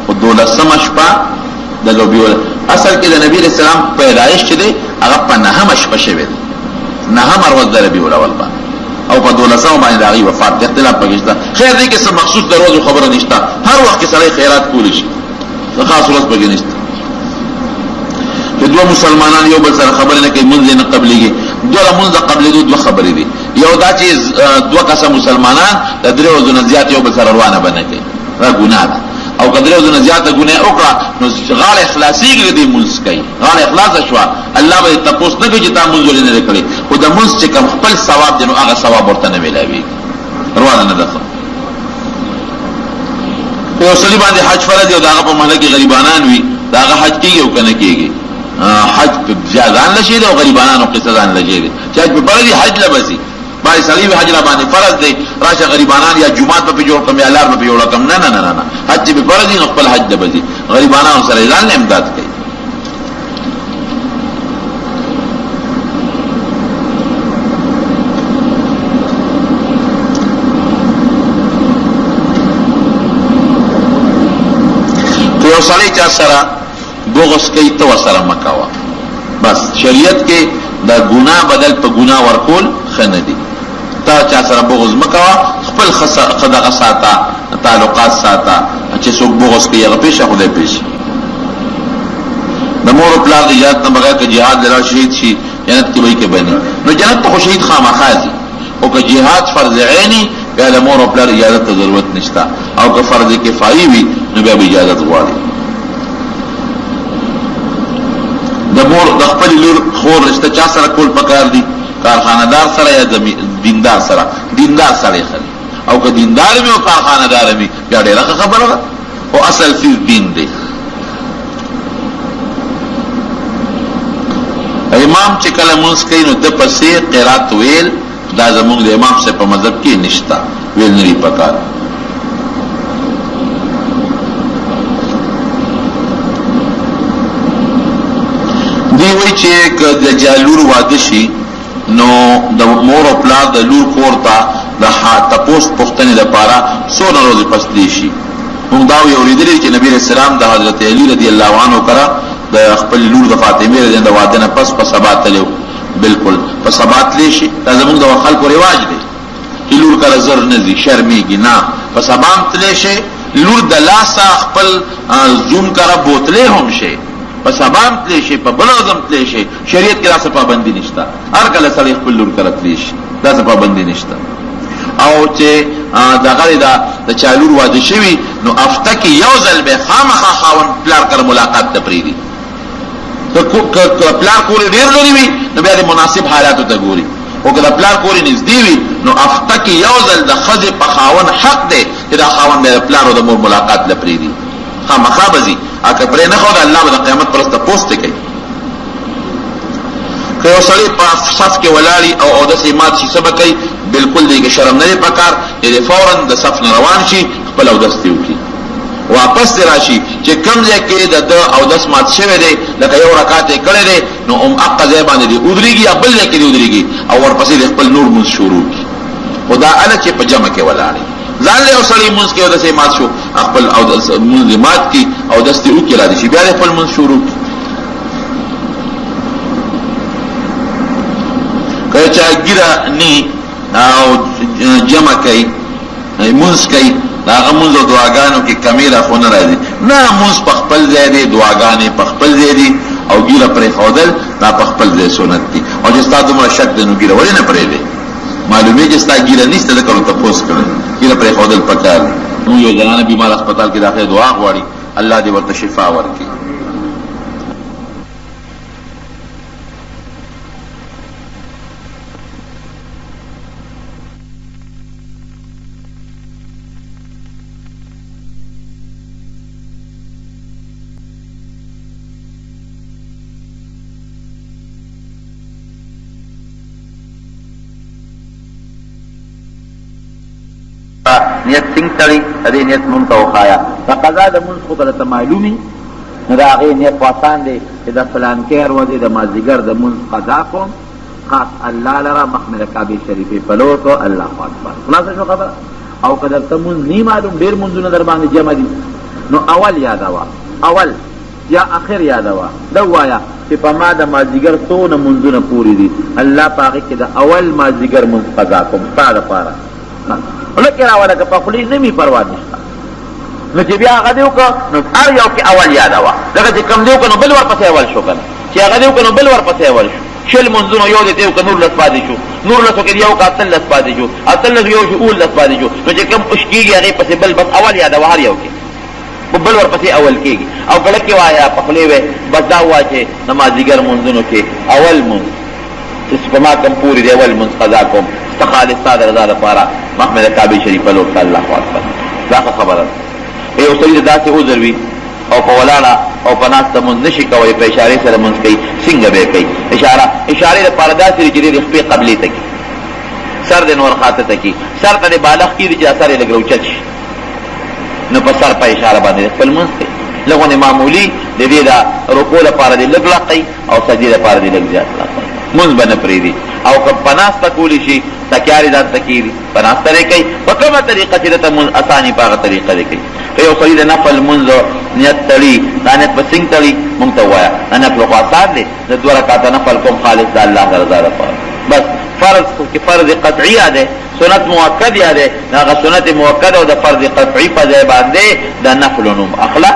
خو 12مه شپه د ربیع الاول. اصل کې د نبي علیه السلام پیدایش چې دی هغه په 9مه شپه شوې ده، 9مه ورځ د ربیع الاول باندې، او په 12مه باندې د هغې وفات دی. اختلاف پکې شته. خیر دی کې څه مخصوص د ورځو خبره نشته، هر وخت کې سړی خیرات کولی شي، څه خاص ورځ پکې نشته. چې دوه مسلمانان یو بل سره خبرې نه کوي، منځ یې نه قبلېږي. دوه لمونځ د قبلېدو دوه خبرې دي. یو دا چې دوه کسه مسلمانان د 3 ورځو نه زیات یو بل سره روانه به نه کوي، دا ګناه ده. او که 3 ورځو نه زیاته ګناه وکړه نو غاړه خلاصېږي، دې مونځ کوي، غاړه خلاصه شوه، الله به یې تپوس نه کوي چې تا مونځ ولې نه دی کړی، خو د مونځ چې کوم خپل ثواب دی نو هغه ثواب ورته نه میلاوېږي، روانه نه ده. په یو سړي باندې حج فرض دی او د هغه په محله کې غریبانان وي، د هغه حج کېږي او که نه کېږي. حج په ځان لشي دی او غریبانانو قصه ځان لشي دی چې حج په فرض دی، حج لبسي باندې سړي حج را باندې فرض دی، راشه غریبانان یا جمعات په جوړ کم یا لار په جوړ کم، نه نه نه نه، حج په فرض دی نو خپل حج لبسي، غریبانانو سره ځان له امداد کوي. که یو سړی چا سره بغض کوي ته ورسره مه کوه. بس شریعت کې د ګناه بدل په ګناه ورکول ښه نه دي. تا چا سره بغض مه کوه، خپل دغه ساته، تعلقات ساته. چې څوک بغض کوي هغه پیشه خدای پیش. د مور او پلار د اجازت نه بغیر که جهاد له لارې شهید شي جنت کې به یې بني، نو جنت ته خو شهید خامخا ځي. او که جهاد فرض عیني بیا د مور او پلار اجازت ته ضرورت نشته، او که فرض کفایي وي نو بیا به اجازت غواړي. د مور د خپل لور خور رشته چا سره کول پکار دي؟ کارخانه‌دار سره یا دیندار سره؟ دیندار سره یې خلي، او که دیندار وي او کارخانه‌دار وي بیا ډېره ښه خبره ده، او اصل فیض دین دی. امام چې کله مونځ کوي نو د پسې قرات ویل دا زمونږ د امام صاحب په مذهب کې نشته، ویل نه دي پکار. دی وی چې د جالور واده شي نو د مور او پلار د لور کور ته د تپوس پوښتنې لپاره څونه ورځې پس دی شي. موږ دا اورېدلي چې نبی رسول الله د حضرت علی رضی الله عنه کرا د خپل لور د فاطمه رضی الله عنها واده نه پس په سبا تلو، بالکل په سبا تللی شي. دا زموږ د خلکو رواج دی چې لور کله زر نه ځي، شرمېږي نه، په سبا تللی شي. لور د لاسه خپل زوم کرا بوتلې هم شي، په سبا تللی شي، په بل ورځ تللی شي. شریعت کې داسې پابندي نشته، هر کله سړی خپل لور کرا تللی شي، داسې پابندي نشته. او چې دغه د چا لور واده شوي نو هفته کې یو ځل به خامخا خاوند پلار کره ملاقات ته پرېږدي. که پلار کورې ډېر لرې وي نو بیا د مناسب حالاتو ته ګوري، او که د پلار کورې نږدې وي نو هفته کې یو ځل د ښځې په خاوند حق دی چې دا خاوند بیا د پلار او د مور ملاقات له پرېږدي، خامخا به ځي. که پرې نه ښوده الله به د قیامت پر ورځ تپوس ته کوي. که یو سړی په صف کې ولاړي او اودس یې مات شي څه به کوي؟ بالکل دی کې شرم نه دی پکار، چې فورا د صف نه روان شي، خپل اودس دې وکړي. واپس دی راشي چې کوم ځای کې د اودس مات شوی دی لکه یو رکعت یې کړی دی نو هغه ځای باندې دی ودرېږي یا بل ځای کې دی ودرېږي او ورپسې د خپل نور مونځ شروع کړي خو دا هله چې په جمع کې ولاړ ځان له یو سړی مونځ کې اودس یې مات شو خپل اودس مونځ یې مات کړي اودس دې وکړي را دي شي بیا د خپل مونځ شروع کړي که چا ګیره نی او جمع کوي مونځ کوي د هغه مونځ او دعاګانو کې کمی را خو نه راځي نه مونځ په خپل ځای دی دعاګانې په خپل ځای دي او ګیره پرېښودل دا په خپل ځای سنت دي او چې ستا دومره شک دی نو ګیره ولې نه پرېږدې معلومې چې ستا ګیره نشته ځکه نو تپوس کړی ګیره پرېښودل پکار دی نو یو زنانه بیمار هسپتال کې داخله دعا غواړي الله دې ورته شفا ورکړي نیت څنګه تړي دې نیت مونږ ته وخایا دا قضا د مونږ خو ته معلومي نو دا هغې نیت آسان دی چې د فلانکې هر ورځې د مازدیګر د مونځ قضا کوم خاص الله لره مخمل کعبې شریفې په لور کو الله اکبر خلاصه شو خبره او که درته مونځ نه معلوم ډېر مونځونه در باندې جمع دي نو اول یادوه اول یا اخر یادوه دا ووایه چې په ما د مازدیګر څونه مونځونه پورې دي الله په هغې کې د اول مازدیګر مونځ قضا کوم ستا دپاره لکه راوله که په خولې نه مې پروا نشته نو چې بیا هغه دې وکړه نو هر یو کې اول یادوه دغه چې کوم دې وکړه نو بل ورپسې اول شو که نه چې هغه دې وکړه نو بل ورپسې اول شو شل منځونه یو دې وکړه 19 پاتې شو 19 کې یو که 18 پاتې شو 18 یو شو 19 پاتې شو نو چې کوم خوش کېږي هغې پسې بل بس اول یادوه هر یو کې بل ورپسې اول کېږي او کله کې وایه په خولې وی بس دا ووایه چې د مازدیګر منځونو کې اول منځ چې په ما کوم پورې دی اول منځ قضا کوم ستا خالص ستا د رضا لپاره محمد کعبې شریفه لور ته الله اکبر دا ښه خبره ده یو سړي د داسې عذر وي او په ولاړه او په ناسته مونځ نشي کولی په اشارې سره مونځ کوي څنګه به یې کوي اشارې دپاره داسې دي چې دې د خپې قبلې ته کړي سر دې نور خاته ته کړي سر ته دې بالغ کړي چې دا سر یې لږ راوچت شي نو په سر په اشاره باندې خپل مونځ کوي لږونې معمولي د دې د رکوع لپاره دې لږ لقی او سجدې لپاره دې لږ زیات لقی مونځ به نه پرېږدي او که په ناسته کولی شي تکیارې ځان ته کېږي په ناسته یې کوي په کومه طریقه چې دته مونځ اساني په هغه طریقه دې کوي که یو سړي د نفل مونځ نیت تړي دا نیت به څنګه تړي مونږ ته ووایه دا نفل خو اسان دی د 2 رکعته نفل کوم خالص د الله د رضا لپاره بس فرض کې فرض قطعي دی سنت مؤکد دی هغه سنت مؤکد او د فرض قطعي په ځای باندې د نفل نوم اخله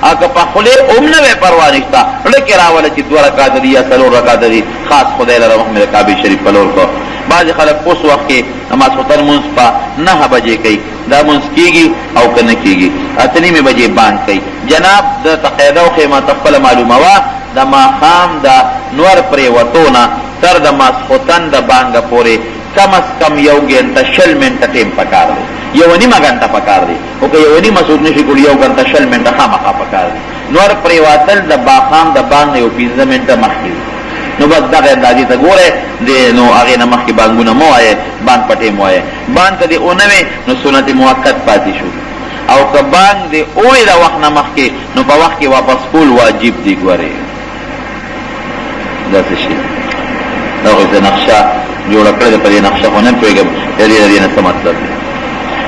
اگه پا خلی امنه بے پروا نشتا لکی راوله چی 2 رکعت دی یا 3 رکعت دی خاص خدای لره محمد کعبه شریف پلور کو بعض خلق اوس وخت کې نماز خطر منځ په 9 بجې کوي دا منځ کېږي او که نه کېږي 8:30 بجې بانک کوي جناب د تقاعده او خیمه خپله معلومه وه د ماښام د نور پرېوتو نه تر د ماسخوتن د بانګه پورې کم از کم 1 غنټه 20 منټه ټیم پکار دی 1.5 غنټه پکار دی او که 1.5 سود نشي کولی 1 غنټه 20 منټه خامخا پکار دی نور پرېوتل د ماښام د بانګ نه 15 منټه مخکې نو بس دغه اندازې ته ګوره نو هغې نه مخکې بانګونه مه وایې بانګ په ټیم وایې بانګ که دې اونه وې نو سنت موقت پاتې شو او که بانګ دې اوې د وخت نه مخکې نو په وخت کې واپس کول واجب دي ګورې داسې شي دغه د نقشه جوړه کړې ده په دې نقشه خو نه پوهېږم د دې نه څه مطلب دی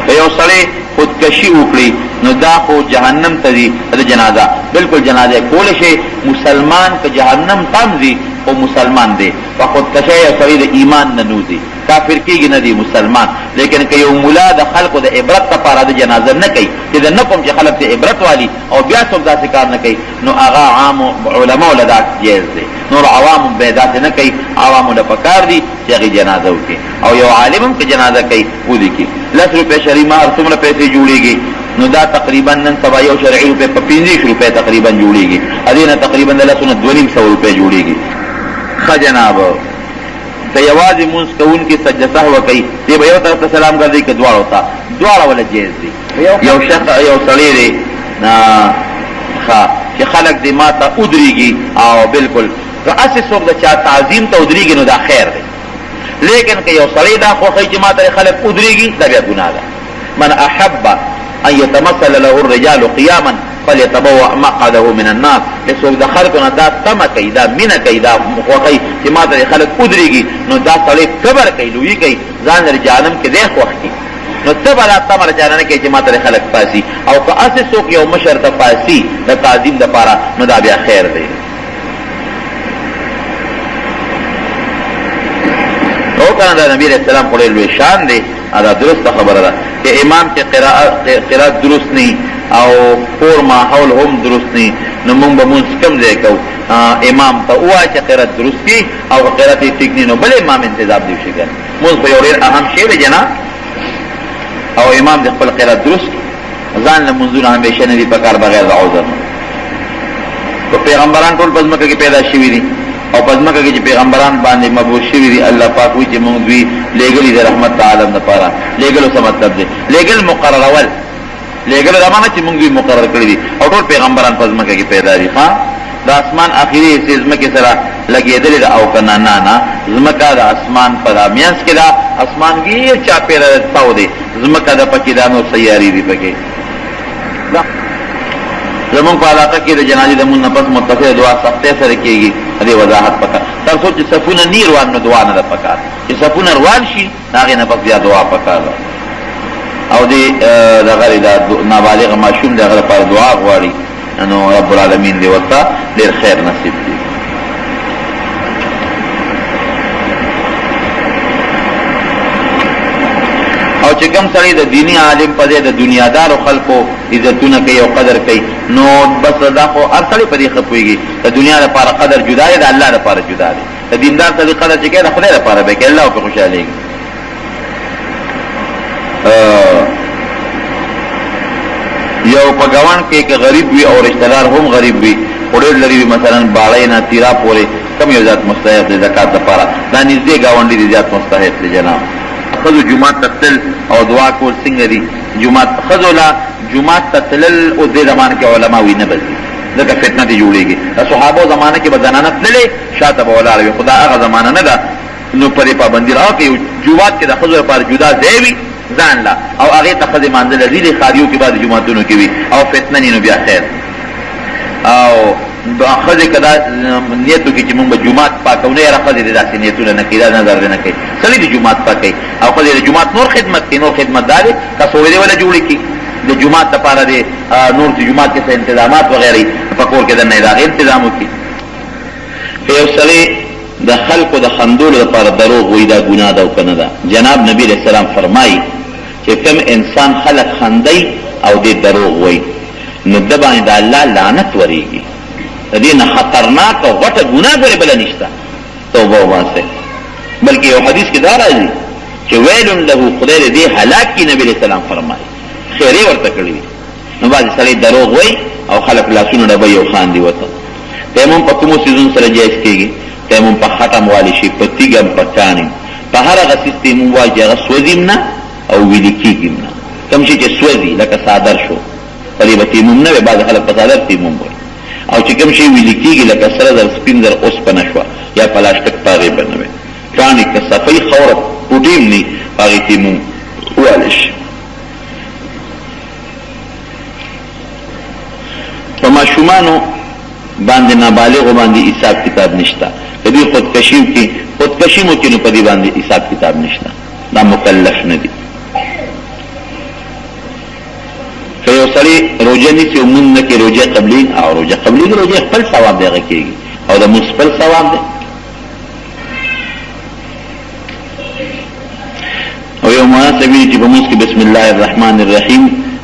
که یو سړی خودکشي وکړي نو دا خو جهنم ته ځي د جنازه بلکل جنازه کولی شي مسلمان که جهنم تم ځي خو مسلمان دی په خودکشۍ یو سړی د ایمان نه نوځي کافر کېږي نه دی مسلمان لیکن که یو ملا د خلکو د عبرت لپاره د جنازه نه کوي چې د نه کوم چې خلک ته عبرت والي او بیا څوک داسې کار نه کوي نو هغه عام علماو له دا جایز دی نور عوامو به داسې نه کوي عوامو له پکار دي چې هغې جنازه وکړي او یو عالم هم که جنازه کوي ولیکي 10 روپۍ شرعي مهر څومره پیسې جوړېږي نو دا تقریبا نن سبا یو شرعي روپۍ په 15 روپۍ تقریبا جوړېږي هدې نه تقریبا د 250 روپۍ جوړېږي ښه جناب که یوازې مونځ کوونکي سجده سهوه کوي دی به یو طرف ته سلام ګرځوي که دواړو ته دواړه وله جایز دي یو سړی دی چې خلک دې ما ته ودرېږي او بلکل که هسې څوک د چا تعظیم ته ودرېږي نو دا خیر دی لیکن که یو سړی دا خوښوي چې ما ته خلک ودرېږي دا بیا ګناه ده من احب ان يتمثل له الرجال قياما فليتبوأ مقعده من النار. اسوک د خلقونه دا تمه کوي، دا مینه کوي، دا خوښوي چې ما ته خلک ودرېږي، نو دا سړی کبر کوي، لویي کوي، ځان لري جهنم کې دی خوښ کړي، نو ته به دا تمه رجانه نه کوي چې ما ته خلک پاسي. او که هسې څوک یو مشر ته پاسي د تعظیم دپاره، نو دا بیا خیر دی. او کنه دا نبی علیہ السلام خو ډېر لوی شان دی، دا درسته خبره ده چې امام چې قرات درست نه او کور ماحول هم درست نه، نو مونږ به مونږ کم ځای کوو. امام ته ووایه چې قرات درست کړي، او که قرات یې ټیک نه، نو بل امام انتظام دی وشي کنه. مونږ خو یو ډېر اهم شی دی جناب، او امام د خپل قرات درست ځان له منځونه همیشه نه دي پکار بغیر د عذر. په پیغمبران ټول په ځمکه کې پیدا شوي دي، او په ځمکه کې چې پیغمبران باندې مبعوث شوي دي، الله پاک وایي چې موږ دوی لېږلي د رحمت عالم دپاره. لېږلو څه مطلب دی؟ لېږل مقررول، لېږلو دا معنی چې موږ دوی مقرر کړي دي، او ټول پیغمبران په ځمکه کې پیدا دي. د اسمان اخري حصې ځمکې سره لګېدلې ده، او که نه نه نه ځمکه د اسمان په منځ کې ده، اسمان ګیر چاپېره تاو دی، ځمکه د پکې دا نور سیارې دي پکې. زمونږ په علاقه کې د جنازې د لمونځ نه پس متصله دعا سختۍ سره کېږي، د دې وضاحت پکار تر څو چې صفونه نه روان، نو دعا نه ده پکار. چې صفونه روان شي هغې نه پس بیا دعا پکار ده. او دې دغه د نابالغ ماشوم د هغه لپاره دعا غواړي، نو رب العالمین دې ورته ډېر خیر نصیب کړي. او چې کوم سړی د دیني عالم په ځای د دنیادارو خلکو عزتونه کوي او قدر کوي، نو بس دا خو هر سړی په دې ښه پوهېږي د دنیا لپاره قدر جدا دی، د الله لپاره جدا دی. د دیندار سړي قدر چې کوي د خدای لپاره به کوي، الله پرې خوشحالېږي. یو په ګاونډ کې که غریب وي او رشته دار هم غریب وي، خو ډېر لرې وي، مثلا باړۍ نه تیرا پورې، کم یو ذات مستحق دی زکات لپاره؟ دا نږدې ګاونډي دی زیات مستحق دی جناب. ښځو جومات ته تلل او دعا کول څنګه دي؟ ښځو له جومات ته تلل اوس دې زمانه کې علما وي نه بلدي، ځکه فتنه دې جوړېږي. د صحابو زمانه کې به زنانه تللې شاته به ولاړې وي، خو دا هغه زمانه نه ده، نو پرې پابندي راوړه چې جومات کې د ښځو لپاره جدا ځای وي ځان لا، او هغې ته ښځې مانځله ځي، ښاریو کې بعد جوماتونو کې وي، او فتنه نه، نو بیا خیر. او ښځې که دا نیت وکړي چې مونږ به جومات پاکو، نه یاره ښځې دې داسې نیتونه نه کوي، دا نظر دې نه کوي. سړي د جومات پاکوي، او ښځې د جومات نور خدمت کوي. نور خدمت دا دی که سویدې وله جوړې کړي د جومات دپاره د نور چې جومات کې څه انتظامات وغیره وي، په کور کې دننه یې د هغې انتظام وکړي. که یو سړی د خلکو د خندولو لپاره دروغ وایي، دا ګناه ده او که نه ده؟ جناب نبي علیه السلام فرمایي چې کوم انسان خلک خندوي او دې دروغ وایي، نو ده باندې د الله لعنت ورېږي. د دې نه خطرناک او غټه ګناه ګورې بله نشته، توبه وباسئ. بلکې یو حدیث کې دا راځي چې ویل له، خدای دې دې هلاک کړي، نبي علیه السلام فرمایي خیرې ورته کړي وي. نو بعضې سړی دروغ وایي او خلک لاسونه ډبوي او خاندي ورته. تیمم په کومو څیزونو سره جایز کېږي؟ تیمم په خټم والی شي، په تیږه هم، په کاڼي، په هر هغه څیز تیمم وایي چې هغه سوځي نه او ویلې کېږي نه. کوم شي چې سوځي لکه څادر شو، په دې به تیمم نه وي، بعضې خلک په څادر تیمم وایي. او چې کوم شی ویلې کېږي لکه سره زر، سپین زر، اوسپنه شوه، یا پلاسټک، په هغې به نه وي. کاڼي که صفۍ خوره پوټې هم نه وي، په هغې تیمم والی شي. په ماشومانو باندې نابالغو باندې حساب کتاب نشته، که دوی خودکشي مو کړي، نو په دې باندې حساب کتاب نشته، دا مکلف نه دي. که یو سړی روژه نیسي او مونځ نه کوي، روژه قبلېږي؟ او روژه قبلېږي، روژه خپل ثواب دی هغه کېږي، او د مونځ خپل ثواب دی. او یو مناسب وي چې په مونځ کې بسم الله الرحمن الرحیم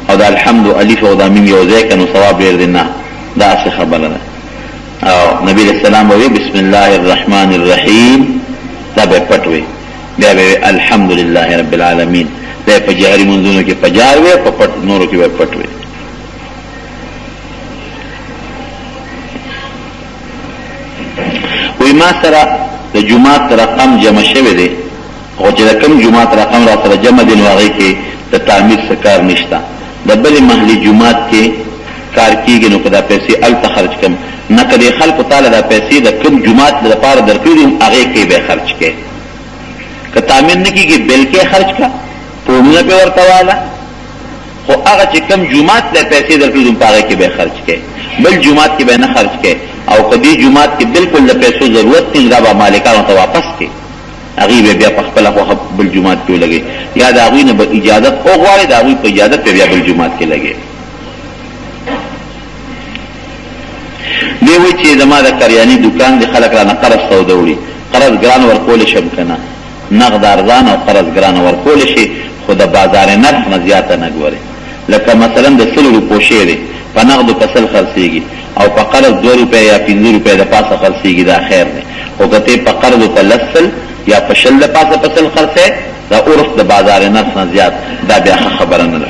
او د الحمد الف او د میم یو ځای که، نو ثواب ډېر دی. نه، دا هسې خبره ده. او نبي علیه السلام به وایي بسم الله الرحمن الرحیم، دا به یې پټ وي، بیا به یې الحمد لله رب العالمین، دا په جهري منځونو کې په جار وي، په پټ نورو کې به پټ وي. وی ما سره د جومات رقم جمع شوی دی، خو چې د کوم جومات رقم را سره جمع دی، نو هغې کې د تعمیر څه کار نشته. د بلې محلي جومات کې کار کېږي، نو که دا پیسې هلته خرج کړم، نه که دې خلکو تاله دا پیسې د کوم جومات لپاره درکړي دي، هغې کې به یې خرج کړې. که تعمیر نه کېږي، بل کې خرج کړه، پوړونه پې ورته واله، خو هغه چې کم جمعات له پیسې درکړي په هغه کې به خرج کړي، بل جمعات کې به نه خرج کړي، او کدی جمعات کې بالکل د پیسو ضرورت نه دا به مالکانو ته واپس کړي، هغه به بیا په خپل خو بل جمعات کې لګي، یا دا هغه نه به اجازه او غواړي دا هغه په اجازه په بیا بل جمعات کې لګي. دی وی چې زما د کریاني دکان دی خلک را نه قرض سودا وړي، قرض ګران ورکول شم کنه، نقد ارزان او قرض ګران ورکول شي، خو د بازار نرخ نه زیاته نه ګوري. لکه مثلا د 100 روپو شی دی په نقد په سل خرڅيږي او په قرض 2 روپے یا 5 روپے د پاسه خرڅيږي، دا خیر دی. او کته په قرض په لسل یا په شل د پاسه په سل خرڅه دا اورس د بازار نرخ نه زیات، دا بیا خبره نه ده.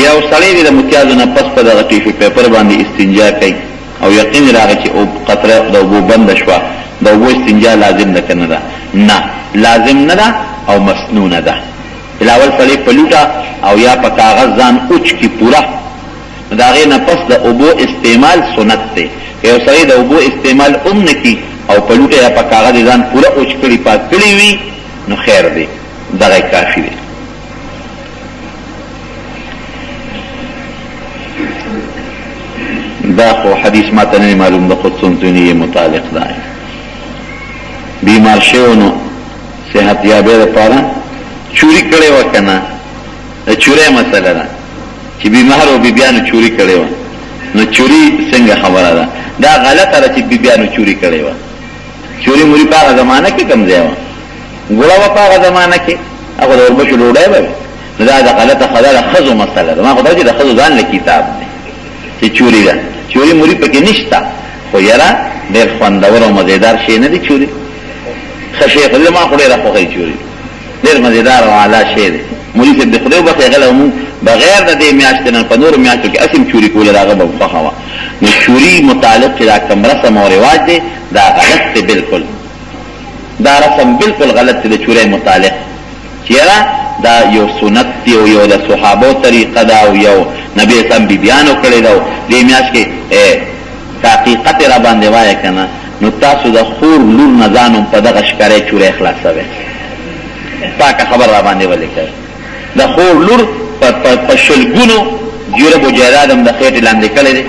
یو سړی د متیازو نه پس په دغه ټیفي پیپر باندې استنجا کوي او یقین راغی چې او قطره د اوبو بند شوه، د اوبو استنجا لازم ده کنه ده؟ نه لازم نه ده او مسنونه ده. الاول سړی په لوټه او یا په کاغذ ځان اوچ کی پورا دا غي نه پس د اوبو استعمال سنت ده. یو سړی د اوبو استعمال نکی او په لوټه یا په کاغذ ځان پورا اوچ کړي پات کړي وي نو خیر دی، دغه کافی دی. دا خو حدیث ما ته نه معلوم ده، خود سنتونی متعلق ده. بیمار شو نو صحت یابه لپاره چوری کړي وکنه، چوری مسله ده چې بیمار او بیبیانو چوری کړي و، نو چوری څنګه خبره ده؟ دا غلطه ده چې بیبیانو چوری کړي و. چوری موري په هغه زمانہ کې کم ځای و، ګوړه په هغه زمانہ کې هغه د وربشو ډوډۍ به، نو دا غلطه خبره خزو مسله ده. ما خدای دې د خزو ځان له کتاب دی چې چوری ده، چوری موري پکې نشته، خو یاره ډېر خوندور او مزیدار شی نه دی چوری. خشیخ دې ما خو ډېر خوښي چوری، ډېر مزیدار او اعلی شی دی. مولوی صاحب د خدای وبخښي هغه مو بغیر د دې میاشتې نه په نور میاشتو کې اسیم چوری کول راغه به خوښه. نو چوری متعلق چې دا کوم رسم او رواج دی دا غلط دی، بالکل دا رسم بالکل غلط دی د چوری متعلق. چیرې دا یو سنت دی او یو د صحابه طریقه دا او یو نبی اسلام بیبیانو کړی دا دې میاش کې حقیقت را باندې وای کنه، نو تاسو د خور لور نزانم په دغه شکارې چوری اخلاصوي. پاکه خبر را باندې ولیکه د خور لور په شلګونو جوړه بوجادم د خېټ لاندې کړي دي،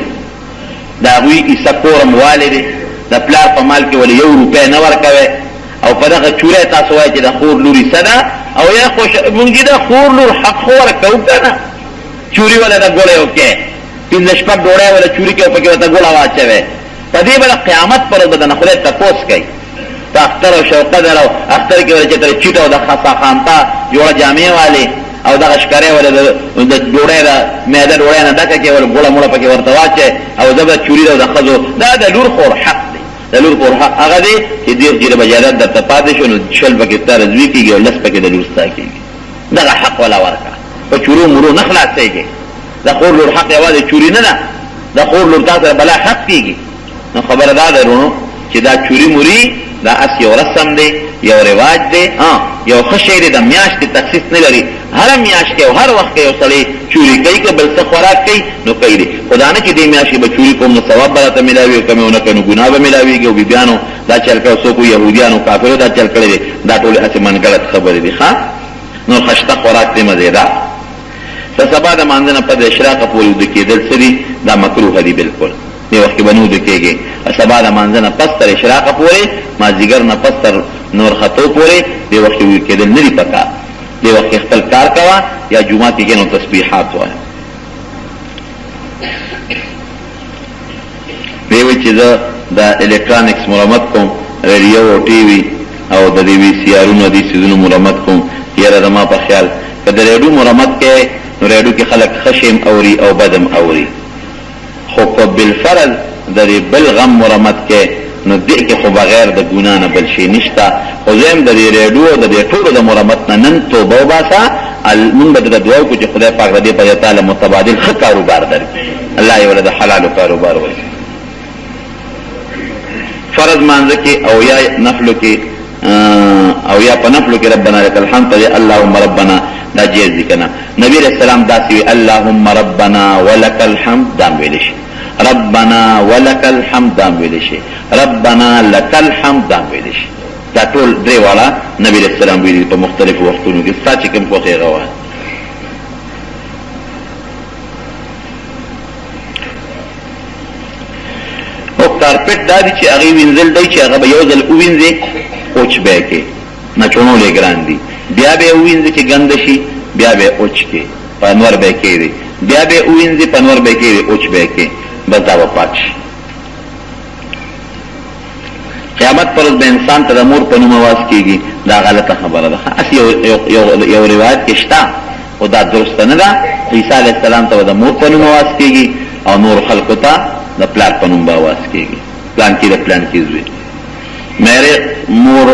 دا وی کیسه کورم والي د پلار په مال کې ول 1 روپیا نه ورکوي، او په دغه چوری تاسو وایي چې د خور لوري صدا او یا خوش مونږ د خور لور حق خور کوو کنه، چوری ولا د ګولې وکي پین شپه ډوړې ولا چوری کې په کې وته ګولا واچوي. په دې بل قیامت پر بدن خله تپوس کوي د اختر او شوقه درو اختر کې ورته تر چیټو د خاصه خانتا جوړ جامع والے او دغه شکارې ولا د ډوړې د مېده ډوړې نه دکه کې ول ګولا مولا پکې ورته واچي او زبر چوری او د خزو دا د لور خور حق دی. د لور خور حق هغه دی چې ډیر ډیر بجادت د تپادې شو نو شل پکې تر زوی کېږي او لس پکې د لور ستا کېږي، دغه حق ولا ورکا په چورو مرو نه خلاصېږي. د خور لور حق یوازې چوری نه ده، د خور لور تاسو بلا حق کېږي. نو خبردار درونو چې دا چوری مري دا اس یو رسم دی، یو رواج دی، یو خشی دی، د میاشتې تخصیص نه لري. هر میاشت او هر وخت یو سړی چوری کوي که بل څه خوراک کوي نو کوي دی، خدا نه چې دې میاشتې به چوری کوم نو ثواب به راته ملاوي، کمې ونه کوي نو ګناه به ملاویږي. او بیبیانو دا چل کړی، څوک یهودیانو کافرو دا چل کړی دی، دا ټولې هسې منګړت خبرې دي. نو خشته خوراک دی مزېدار. په سبا د مانځه نه په د اشراقه پورې وده کېدل څه دي؟ دا مکروه دي بالکل. دې وخت کې به نه وده کېږي. سبا د مانځه نه پس تر اشراقه پورې، مازدیګر نه پس تر نور خطو پورې دې وخت کې وده کېدل نه دي پکار. دې وخت کې خپل کار کوه یا جمعات کې نو تسبیحات وایه. دی وایي چې زه د الکترانکس مرمت کوم، ریډیو او ټي وي او د دې وي سي آرونو دې سیزونو مرمت کوم. یاره زما په خیال که د ریډیو مرمت کې نو ریډیو کې خلک خشم اوري او بدم اوري، خو که بالفرض د دې بل غم مرمت کې نو دې کې خو بغیر د ګناه نه بل شي نشته. خو زم د دې ریډیو د دې ټولو د مرمت نه نن توبه وباسه. مونږ به د دعا وکړو چې خدای پاک دې په تعالی متبادل ښه کاروبار درکړي، الله یې ولې د حلال کاروبار ورکړي. فرض مانځه کې او یا نفلو کې او یا په نفلو کې ربنا لك الحمد ته اللهم ربنا دا جیز دي کنه. نبی رسول الله داسې اللهم ربنا ولك الحمد دا ویل شي، ربنا ولك الحمد دا ویل شي، ربنا لك الحمد دا ویل شي. دا ټول درې واړه نبی رسول الله ویلي په مختلفو وختونو کې. ستا چې کوم خوښه غوا کارپټ دا دی چې هغه وینځل دی چې هغه به یو ځل ووینځي اوچ به کې نه چونولې ګران دي بیا به ووینځي چې ګند شي بیا به اوچ کې پنور به کې دی بیا به ووینځي پنور به کې اوچ به کې بس دا به پاک شي. قیامت پر ورځ به انسان ته د مور په نوم آواز کېږي دا غلطه خبره ده. اصل یو روایت کې شته خو دا درسته نه ده. عیسی علیه السلام ته د مور په نوم آواز کېږي او نور خلقو ته د پلار په نوم به آواز کېږي. پلان کې د پلان کې زوی میرے مور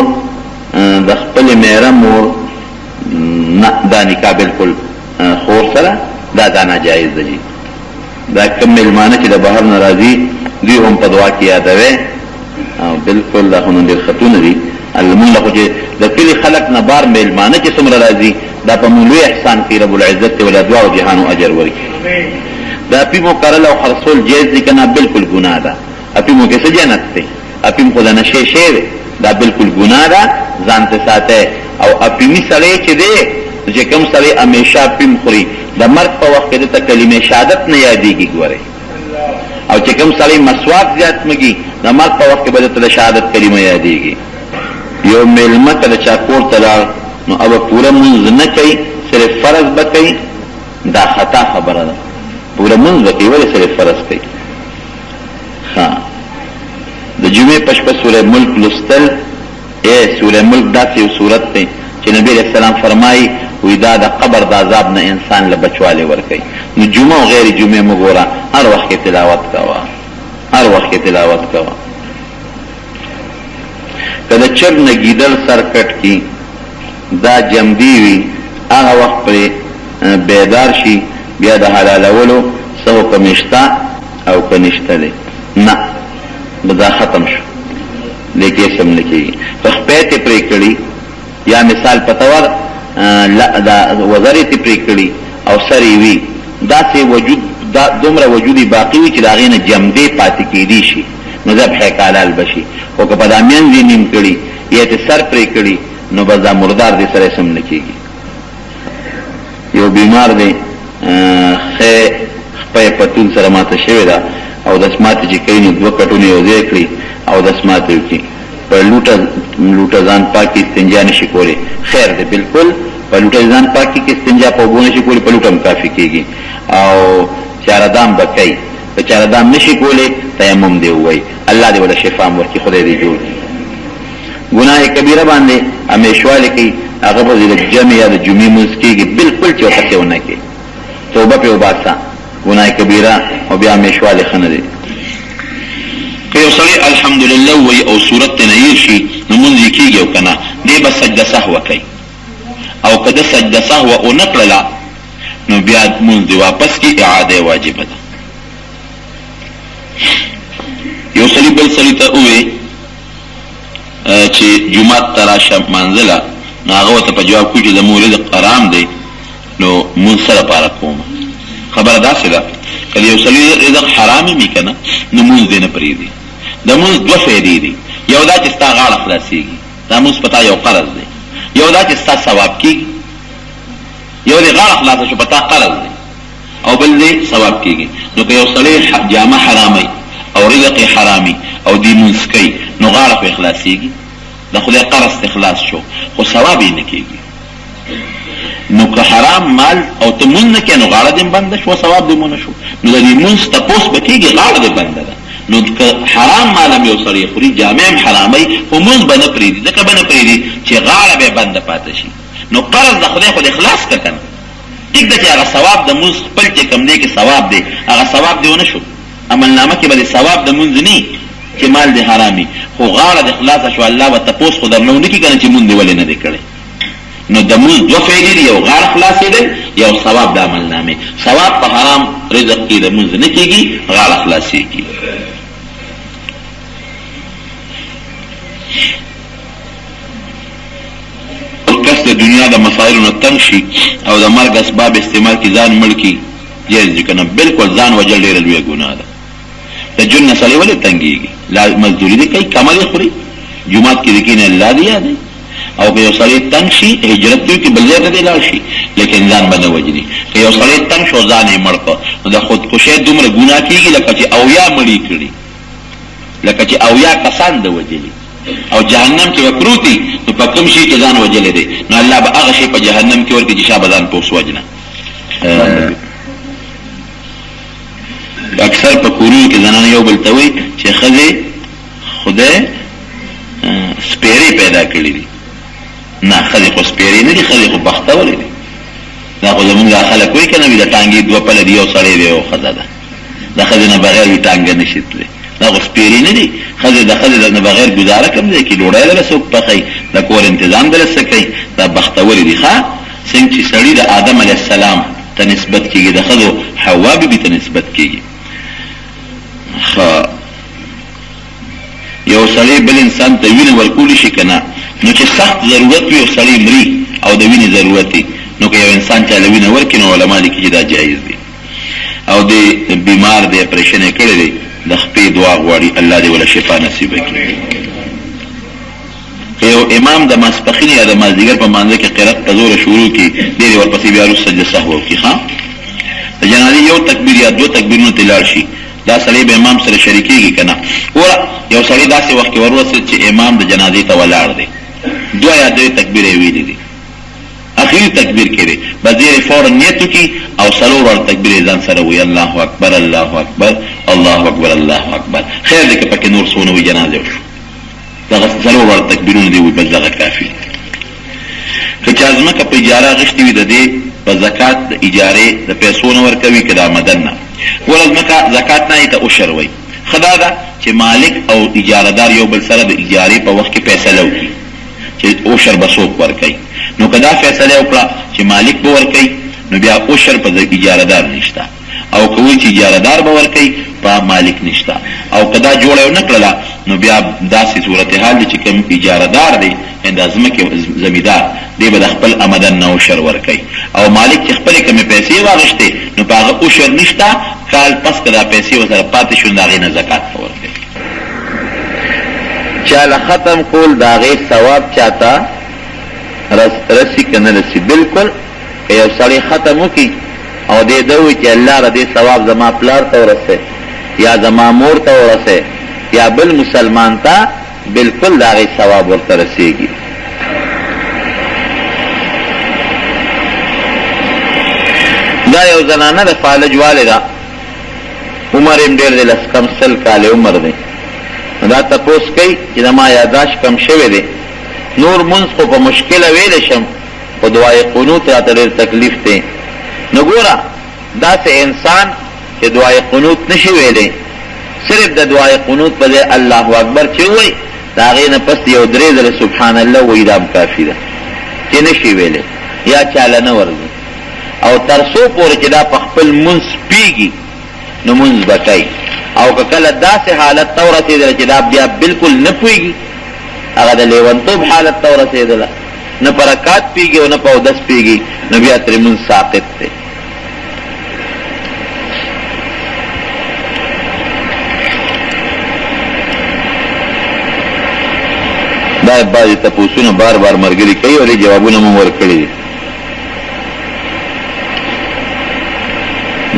د خپلې میره مور نه دا نکاح بالکل خور سره دا ناجایز ده. دا کوم مېلمانه چې د بهر نه راځي دوی هم په دعا کې یادوي او بالکل دا خو نن ډېر خطونه دي. المون خو چې د کلي خلک نه بار مېلمانه چې څومره راځي دا په مون لوی احسان کوي رب العزت ته ولا دعا او جهان او اجر ورکړي. دا اپیمو کرل او خرصول جایز دي که نه؟ بالکل ګناه ده. اپیمو کې څه جنت دی؟ اپیم خو د نشې شی دی. دا بالکل ګناه ده ځان ته ساته. او اپیمي سړی چې دی چې کوم سړی همیشه اپیم خوري د مرګ په وخت کې د ته کلمې شهادت نه یادېږي ګورئ. او چې کوم سړی مسواک زیات مږي د مرګ په وخت کې به د شهادت کلمه یادېږي. یو میلمه که د چا کور ته لاړ نو ابه پوره مونځ نه کوي صرف فرض به کوي. دا خطا خبره ده. پوره مونځ به کوي ولې صرف فرض کوي. د جمعې په شپه سوره ملک لوستل سوره ملک داسې یو سورت دی چې نبی علیه السلام فرمایي وی دا د قبر د عذاب نه انسان له بچوالی ورکوي. نو جمعه او غیر جمعه مه ګوره، هر وخت کې تلاوت کوه، هر وخت کې تلاوت کوه. که د چر نه ګیدل سر کټ کی دا جمدی وي هغه وخت پرې بیدار شي بیا د حلالولو څه حکم شته او که نشته دی؟ نه دا ختم شو لیکن سم نه کېږي. که خپې ته پرې کړي یا مثال په طور دا وزرې ته پرې کړي او سر یې وي داسې وجود دومره وجودي باقي وي چې د هغې نه جمدې پاتې کېدی شي نو ذبح حلال بشي. خو که په دا منځ یې نیم کړي یا ته سر پرې کړي نو بس دا مردار دی سره سم نه کېږي. یو بیمار دی خې خپې پتون سره ماته شوې ده او دسماته چې کوي نو دوه کټونه یو ځای کړي او دسماته وکړي په لوټه ځان پاکي استنجا نشي کولی. خیر دی بالکل په لوټه ځان پاکي کې استنجا په اوبو نشي کولی، په لوټه هم کافي کېږي. او چاردام به کوي، په چاردام نشي کولی تیمم دی ووایي. الله دې ولا شفا ورکړي، خدای دې جوړ کړي. ګناه کبیره باندې همیشوالی کوي هغه به د جمع یا د جمعې مونځ کېږي بالکل چې وختې ونه کړي. توبه پرې وباسه ګناه کبیره او بیا همیشوالی ښه نه دی. که یو سړی الحمدلله وایي او صورت ته نه هیر شي نو مونځ یې کېږي او که نه دی به سجده سهوه کوي. او که د سجده سهوه ونه کړله نو بیا مونځ دی واپس کړي، اعاده یې واجبه ده. یو سړي بل سړي ته ووایي چې جومات ته راشه مانځله نو هغه ورته په جواب کوي چې زموږ رزق حرام دی نو مونځ څه لپاره کوم؟ خبره داسې ده که یو سړي رزق حرام وي که نه نو مونځ دی نه پرېږدي. د مونځ دوه فایدې دي. یو دا چې ستا غاړه خلاصېږي، دا مونځ په تا یو قرض دی. یو دا چې ستا ثواب کېږي، یو دی غاړه خلاصه شو په تا قرض دی او بل دی ثواب کېږي. نو که یو سړی جامه حراموي او رزق یې حرامي او دی مونځ کوي نو غاړه خو یې خلاصېږي، د خدای قرض ته خلاص شو خو ثواب یې نه کېږي. نو که حرام مال او ته مونځ نه کوې نو غاړه دې بنده شو، ثواب دې مونه شو. نو د دې مونځ تپوس به کېږي غاړه دې بنده ده. نو که حرام مال هم یو سړی خوري، جامې هم حراموي خو مونځ به نه پرېږدي. ځکه به نه پرېږدي چې غاړه به بنده پاته شي. نو قرض د خدای خو دې خلاص کړه که نه. ټیک ده چې هغه ثواب د مونځ خپل چې کوم دی کې ثواب دی هغه ثواب دې ونه شو. عملنامه کې به د ثواب د مونځ نه چې مال دې حرامي خو غاړه دې خلاصه شو. الله به تپوس خو درنه ونه کړي که نه چې مونځ دې ولې نه دی کړی. نو د مونځ دوه فایدې دي، یو غاړه خلاصېدل، یو ثواب د عملنامې. ثواب په حرام رزق کې د مونځ نه کېږي، غاړه خلاصېږي. کس د دنیا د مسایلو نه تنګ شي او د مرګ اسباب استعمال کې ځان مړ کړي جایز دي که نه؟ بالکل ځان وجل ډېره لویه ګناه ده. د جون نه سړی ولې تنګېږي؟ مزدوري دې کوي، کمل یې خوري، جومات کې د کښېني الله دې یادوي. او که یو سړی تنګ شي هجرت دوی کې بل ځای ته دې لاړ شي لیکن ځان به نه وجني. که یو سړی تنګ شو ځان یې مړ کړ نو د خودکشۍ دومره ګناه کېږي لکه چې اویا مړي کړي. لکه چې اویا کسان د وجلي او جهنم کې وپروتي نو په کوم شي کې ځان وجلې دی نو الله به هغه شی په جهنم کې ورکړي چې شابه ځان پوس وجنه. اکثر په کورونو کې زنانه یو بل ته وایي چې ښځې خدای سپیرې پیدا کړي دي. نه ښځې خو سپیرې نه دي، ښځې خو بختولې دي. دا خو زمونږ خلک وایي که نه وي د ټانګې دوه پله دي، یو سړی دی یو ښځه ده. د ښځې نه بغیر وي ټانګه نه شي تللی. دا خو سپیرې نه دي. ښځې د ښځې نه بغیر ګزاره کوم دی کې ډوډۍ دله څوک پخوي، د کور انتظام دله څه کوي. دا بختولې دي. ښه څنګه چې سړي د آدم علیه السلام ته نسبت کېږي، د ښځو حوا بیبي ته نسبت کېږي. یو سړی بل انسان ته وینه ورکولی شي که نه، نو چې سخت ضرورت وي او سړی مري او د وینې ضرورت وي نو که یو انسان چاله وینه ورکړي نو علما لیکي چې دا جایز دی. او د بیمار دی اپریشن یې کړی دی، د خپې دعا غواړي الله دې وله شفا نصیبه کړي. که یو امام د ماسپښین یا د مازدیګر په مانځه کې قرات په زوره شروع کړي، ډېرې ورپسې بیا وروسته سجده سهو وکړي. ښه د جنازې یو تکبیر یا دوه تکبیرونو ته لاړ شي، دا سړی به امام سره شریکېږي که نه. وره یو سړی داسې وخت کې ورورسېد چې امام د جنازې ته ولاړ دی، دوه یا درې تکبیرې ویلي دي، اخري تکبیر کې دی، به زیر فورا نیت وکړي او څلور وړ تکبیرې ځان سره وي، الله اکبر الله اکبر الله اکبر الله اکبر. خیر دی که پکې نور څونه وي جنازه وشو، دغه څلور وړ تکبیرونه دي وي، بس دغه کافي. که چا ځمکه په اجاره اخیستې وي د دې په زکات د اجارې د پیسو نه ورکوي که د آمدن نه. ګوره ځمکه زکات نه ته عشر وایي. ښه دا ده چې مالک او اجارهدار یو بل سره د اجارې په وخت کې فیصله وکړي چې عشر به څوک ورکوي. نو که دا فیصله وکړه چې مالک به ورکوي نو بیا عشر په اجارهدار نشته، او که وایي چې اجارهدار به ورکوي په مالک نشته. او که دا جوړه ونه کړله نو بیا داسې صورتحال دی چې کوم اجارهدار دی د ځمکې زمیندار دی به د خپل آمدن نه عشر ورکوي، او مالک چې خپلې کومې پیسې واخیستې نو په هغه عشر نشته، کال پس که دا پیسې ورسره پاتې شو نو د هغې نه زکات ته ورکوي. چاله ختم کول د هغې ثواب چاته رسی که نه رسی. بلکل که یو سړی ختم وکړي او دې ده وایي چې الله را دې ثواب زما پلار ته ورسې یا زما مور ته ورسې یا بل مسلمان ته، بلکل د هغې ثواب ورته رسېږي. دا یو زنانه د فالج والې ده، عمر یې ډېر دی، لس کم سل کاله عمر دی. دا تپوس کوي چې زما یاداشت کم شوی دی، نور منځ خو په مشکله ویلی شم خو دعای قنوت راته ډېر تکلیف دی. نو ګوره داسې انسان چې دعای قنوت نشي ویلی، صرف د دعای قنوت په ځای الله اکبر چې ووایي د هغې نه پس یو درې ځله سبحان الله وایي، دا هم کافي ده چې نشي ویلی یا چاله نه ورځي. او تر څو پورې چې دا په خپل منځ پیږي نو منځ به کوي. او که کله داسې حالت ته ورسېدله چې دا بیا بلکل نه پوهېږي، هغه د لیونتوب حالت ته ورسېدله، نه په رکات پیږي او نه په اودس پیږي، نو بیا ترې مونځ ساقط دی. دا بعضې تپوسونه بار بار ملګري کوي او دې جوابونه مو ورکړي دي.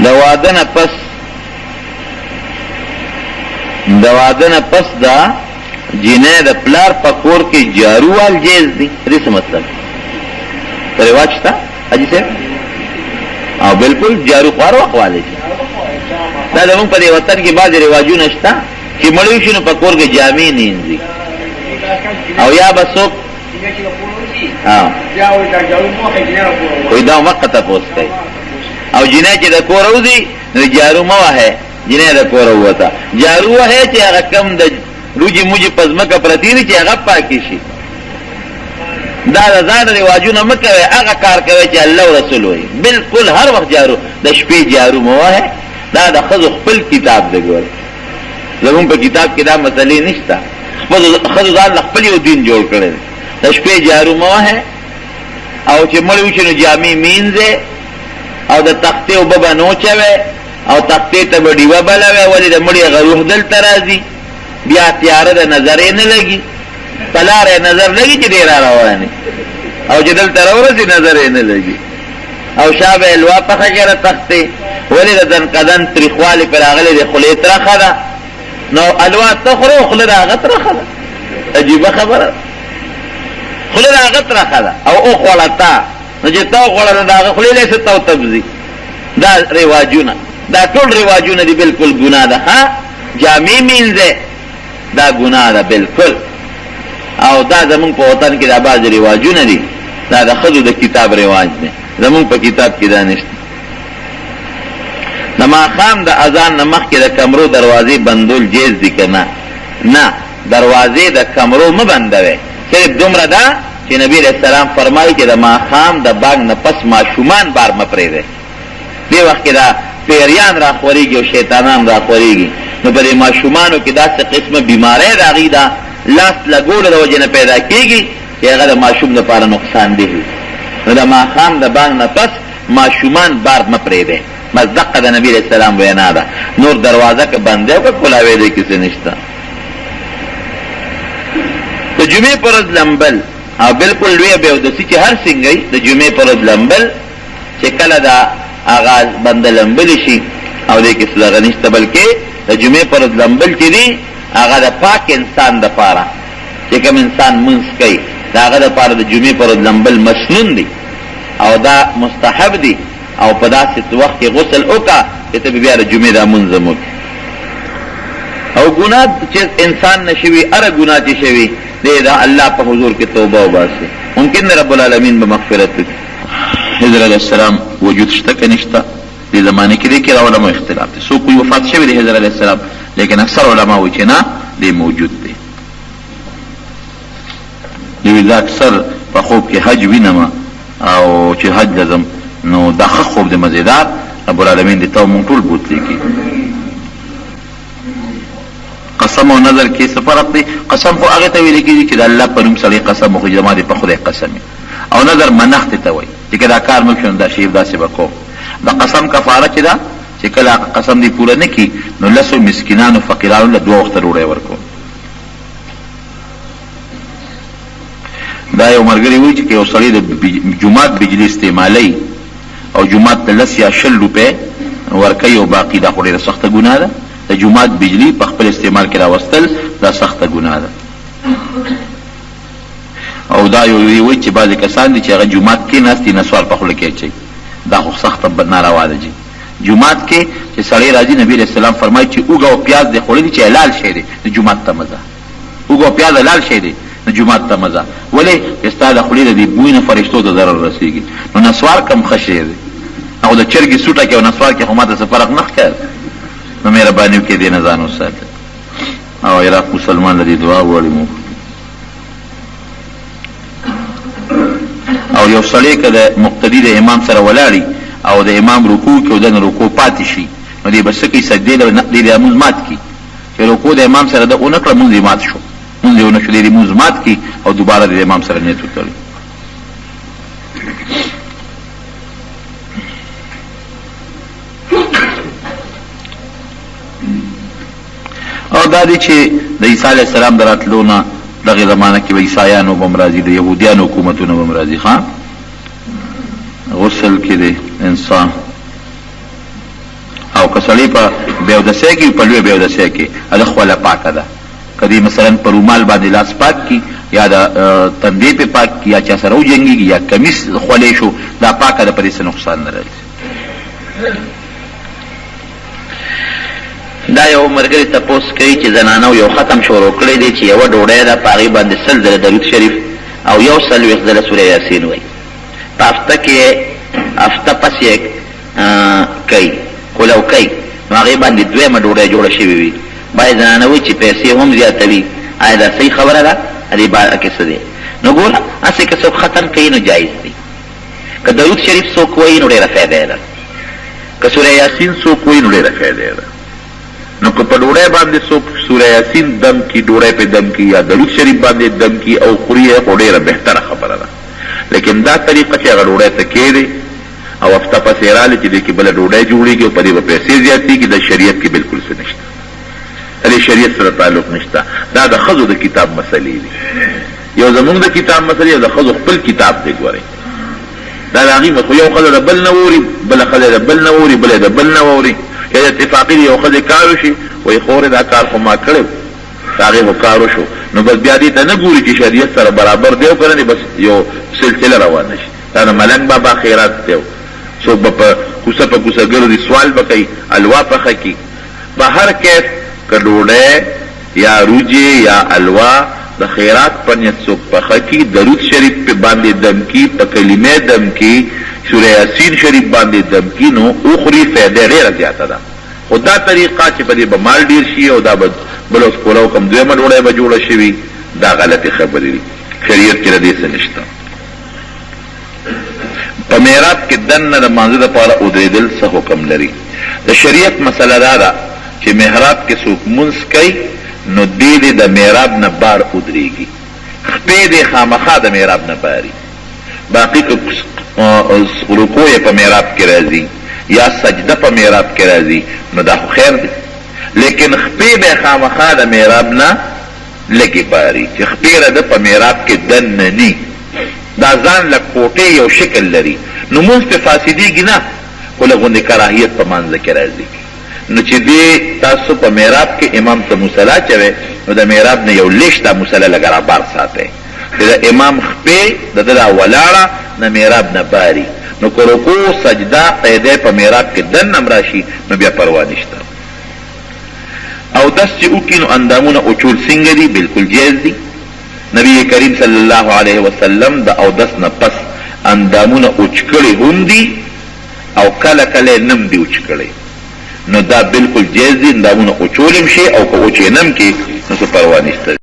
د واده نه پس دا جنې د پلار په کور کې جارو وال جیز دي. دې څه مطلب؟ رواج شته حاجي صاحب؟ او بلکل جارو خوار وخت والی شي. دا زمونږ په دې وطن کې بعضې رواجونه شته چې مړی شي نو په کور کې جامې نه انځي، او یا به څوک وایي دا مقه تپوس کوي، او جنې چې د کور وځي نو جارو مه وهئ، جنې د کور ووته جارو وهئ چې هغه کم د روجي موجي په ځمکه پرتې دي چې هغه پاکې شي. دا د ځان رواجونه مه کوئ، هغه کار کوئ چې الله او رسول وایي. بلکل هر وخت جارو، د شپې جارو مه وهئ. دا د ښځو خپل کتاب دی. ګوره زمونږ په کتاب کې دا مسلې نشته، ښځو ځان له خپل یو دین جوړ کړی دی. د شپې جارو مه وهئ، او چې مړی وشي نو جامې مینځئ، او د تختې اوبه به نه وچوئ، او تختې ته به ډیوه بلوئ، ولې د مړي هغه روح دلته راځي، بیا تیاره د نظر یې نه لګي، په لاره یې نظر لګي چې دی را روانې، او چې دلته راورسي نظر یې نه لګي. او شا به الوا پخه کړه تختې، ولې د دن قدن تریخوالې پرې راغلی دی، خولې ترخه ده، نو الوا تخرو خله دا غت راخه عجیب خبره خله دا غت راخه او خولتا نو چې تا خولل دا خله له ستو تبزي دا رواجونه دا ټول رواجونه دي بالکل ګناه ده ها جامع مینځه دا ګناه ده بالکل او دا زمون په وطن کې دا باز رواجونه دي دا د خود د کتاب رواج دی زمون په کتاب کې دا نشته نما خام د اذان نمخ کې د کمرو دروازې بندول جیز دي کنه نه دروازې د کمرو م بندوي صرف دومره دا چې نبی رسول الله فرمایي چې د ما خام د باغ نه پس ماشومان بار م پرې دی وخت کې دا پیریان را خوريږي او شیطانان را خوريږي نو په ماشومانو کې داسې قسمه بیماری راغی دا لاس لګول د وجه نه پیدا کیږي چې هغه د ماشوم لپاره نقصان دی نو د ما خام د باغ نه پس ماشومان بار م پرې دی مصدق د نبی رسول الله وینا ده نور دروازه کې بندې او کولاوي دې کې څه نشته د جمعې پر ورځ لمبل او بالکل لوی به د چې هر څنګه د جمعې پر ورځ لمبل چې کله دا آغاز بند لمبل شي او دې کې څه غنښت بلکې د جمعې پر ورځ لمبل چې دي هغه د پاک انسان د پاره چې کوم انسان منځ کوي دا هغه د پاره د جمعې پر ورځ لمبل مسنون دي او دا مستحب دي او په داسې وخت کې غسل وکړه چې ته بیا د جمعې دا منځ وکړې او ګناه چې انسان نشوي اره ګناه چې شوي دی دا الله په حضور کې توبه وباسي ممکن رب العالمین به مغفرت وکړي حضرت علیه السلام وجود شته که نشته دې زمانه کې دی کې علماء اختلاف دي څوک وایي وفات شوی دی حضرت علیه السلام لیکن اکثر علما وایي چې نه دی موجود دی دوی دا اکثر په خوب کې حج وینم او چې حج لازم نو دا خوب دی مزیدار رب العالمین دې ته مونږ ټول بوتلی کی قسم او نظر کې څه فرق دی قسم خو هغه ته ویل کېږي چې د الله په نوم سړی قسم وکړي زما دې په خدای قسم او نظر منښت ته وایي چې دا کار مې شون دا شی داسې وکړو دا قسم کفاره چې دا چې کله قسم دې پوره نه کی نو لسو مسکینانو فقیرانو له دوه وخت ډوډۍ ورکو دا یو مرګري وایي چې یو سړی د جمعات بجلی استعمالي او جمعات ته لس یا 60 روپۍ ورکوي او باقي دا خو ډېره سخته ګناه ده د جمعات بجلی په خپل استعمال کې راوستل دا سخته ګناه ده او دا یو وایي چې بعضې کسان دي چې هغه جمعات کې ناستي نسوار په خوله کې اچوي دا خو سخته ناروا ده جي جمعات کې چې سړی راځي نبي علیه السلام فرمایي چې اوږه او پیاز دې خوړلي چې حلال شی دی د جمعات ته مزه اوږه او پیاز حلال شی دی د جمعات ته مزه ولې چې ستا د خولې د دې بوی نه فرشتو ته ضرر رسېږي نو نسوار کم ښه شی دی او د چرګې سوټه کې او نسوار کې خو ماته څه فرق نه ښکار نو مهرباني وکړئ دې نه ځان وساتئ او عراق مسلمان له دې دعا وغواړي موږ او یو سړی که د مقتدي د امام سره ولاړي او د امام رکوع کې او د رکوع پاتې شي نو دې به څه کوي سجدې دې د لمونځ مات کړي چې رکوع د امام سره د ونه کړه لمونځ یې مات شو لمونځ یې ونه شو دې لمونځ مات کړي او دوباره د امام سره نیت وتړي او دا دی چې د عیسی علیه السلام د راتلو نه دغه زمانه کې به عیسایانو به هم راځي د یهودیانو حکومتونه به هم راځي ښه غسل کې دی انسان او که سړی په بیودسۍ کې په لوی بیودسۍ کې هغه خوله پاکه ده که دی مثلا په رومال باندې لاس پاک کي یا د تندې پې پاک کي یا چا سره وجنګېږي یا کمیس خولې شو دا پاکه ده په دې څه نقصان نه راځي دا یو مرګري تپوس کوي چې زنانو یو ختم شروع کړی دی چې یوه ډوډۍ ده په هغې باندې 100 ځله درود شریف او 140 ځله سوره یاسین وایي په هفته کې هفته پس یې کوي کولو کوي نو هغې باندې دویمه ډوډۍ جوړه شوې وي باید زنانه وایي چې پیسې هم زیاتوي آیا دا صحیح خبره ده دې باره کې څه دی نو ګوره هسې که څوک ختم کوي نو جایز دی که درود شریف څوک وایي نو ډېره فایده ده که سوره یاسین څوک وایي نو ډېره فایده ده نو که په ډوډۍ باندې څوک سوره یاسین دم کی ډوډۍ په دم کی یا درود شریف باندې دم کی او خوري خو ډېره بهتره خبره ده لیکن دا طریقه چې هغه ډوډۍ ته کېږي او هفته پسې راغلی چې دې کې بله ډوډۍ جوړېږي او په دې به پیسې زیاتېږي د شریعت کې بلکل څه نشته دې شریعت سره تعلق نشته دا د ښځو د کتاب مسلې دي یو زمونږ د کتاب مسلې او د ښځو خپل کتاب دی ګورئ دا د هغې خو یو ښځه د بل نه اوري بله ښځه د بل نه اوري بله د بل نه اوري یا اتفاقي یو ښځې کار وشي وای خور دا کار خو ما کړو هغه خو کار وشو نو بس بیا دې ته نه ګوري چې شریعت سره برابر دی او کنه بس یو سلسله روانه شي دا ملنګ بابا خیرات دی څوک به په کوڅه په کوڅه ګرځي سوال به کوي الوا پخه کوي په هر کیف که ډوډۍ یا روجې یا الوا د خیرات په نیت څوک پخه کوي درود شریف په باندې دم کی په کلمې دم کی سوره یاسین شریف باندې دم کی نو اخري فائدې ډېره زیاته ده خو دا طریقه چې په دې به مال ډېر شي او دا به بل اوس کولاو کوم دویمه ډوډۍ به جوړه شوي دا غلطې خبرې دي شریعت کې د دې څه نشته په محراب کې دننه د مانځه دپاره ودرېدل څه حکم لري د شریعت مسله دا ده چې محراب کې څوک مونځ کوي نو دې د محراب نه بار ودرېږي خپې دې خامخا د محراب نه باري باقي که رکوع یې په محراب کې راځي یا سجده په محراب کې راځي نو دا خو خیر دی لیکن خپې به خامخا د محراب نه لږې باري چې خپې د په محراب کې دننه ني دا ځان له کوټې یو شکل لري نو مونځ پې فاسدېږي نه خو له غوندې کراهیت په مانځه کې راځي نو چې دې تاسو په محراب کې امام ته مصلا چوي نو د محراب نه یو لیش دا مصلا لږ رابار ساتئ چې د امام خپې د ده دا ولاړه نه محراب نه باري نو که رکوع سجده قیدی په محراب کې دننه راشي نو بیا پروا نشته او دس چې وکړي نو اندامونه اچول څنګه دي بالکل جایز دي نبی کریم صلی الله علیه وسلم د اودس نه پس اندامونه اوچ کړي هم دي او کله کله نم دي اوچ کړي نو دا بالکل جایز دي اندامونه اوچول هم شي او که اوچې نم کې نو څه پروا نشته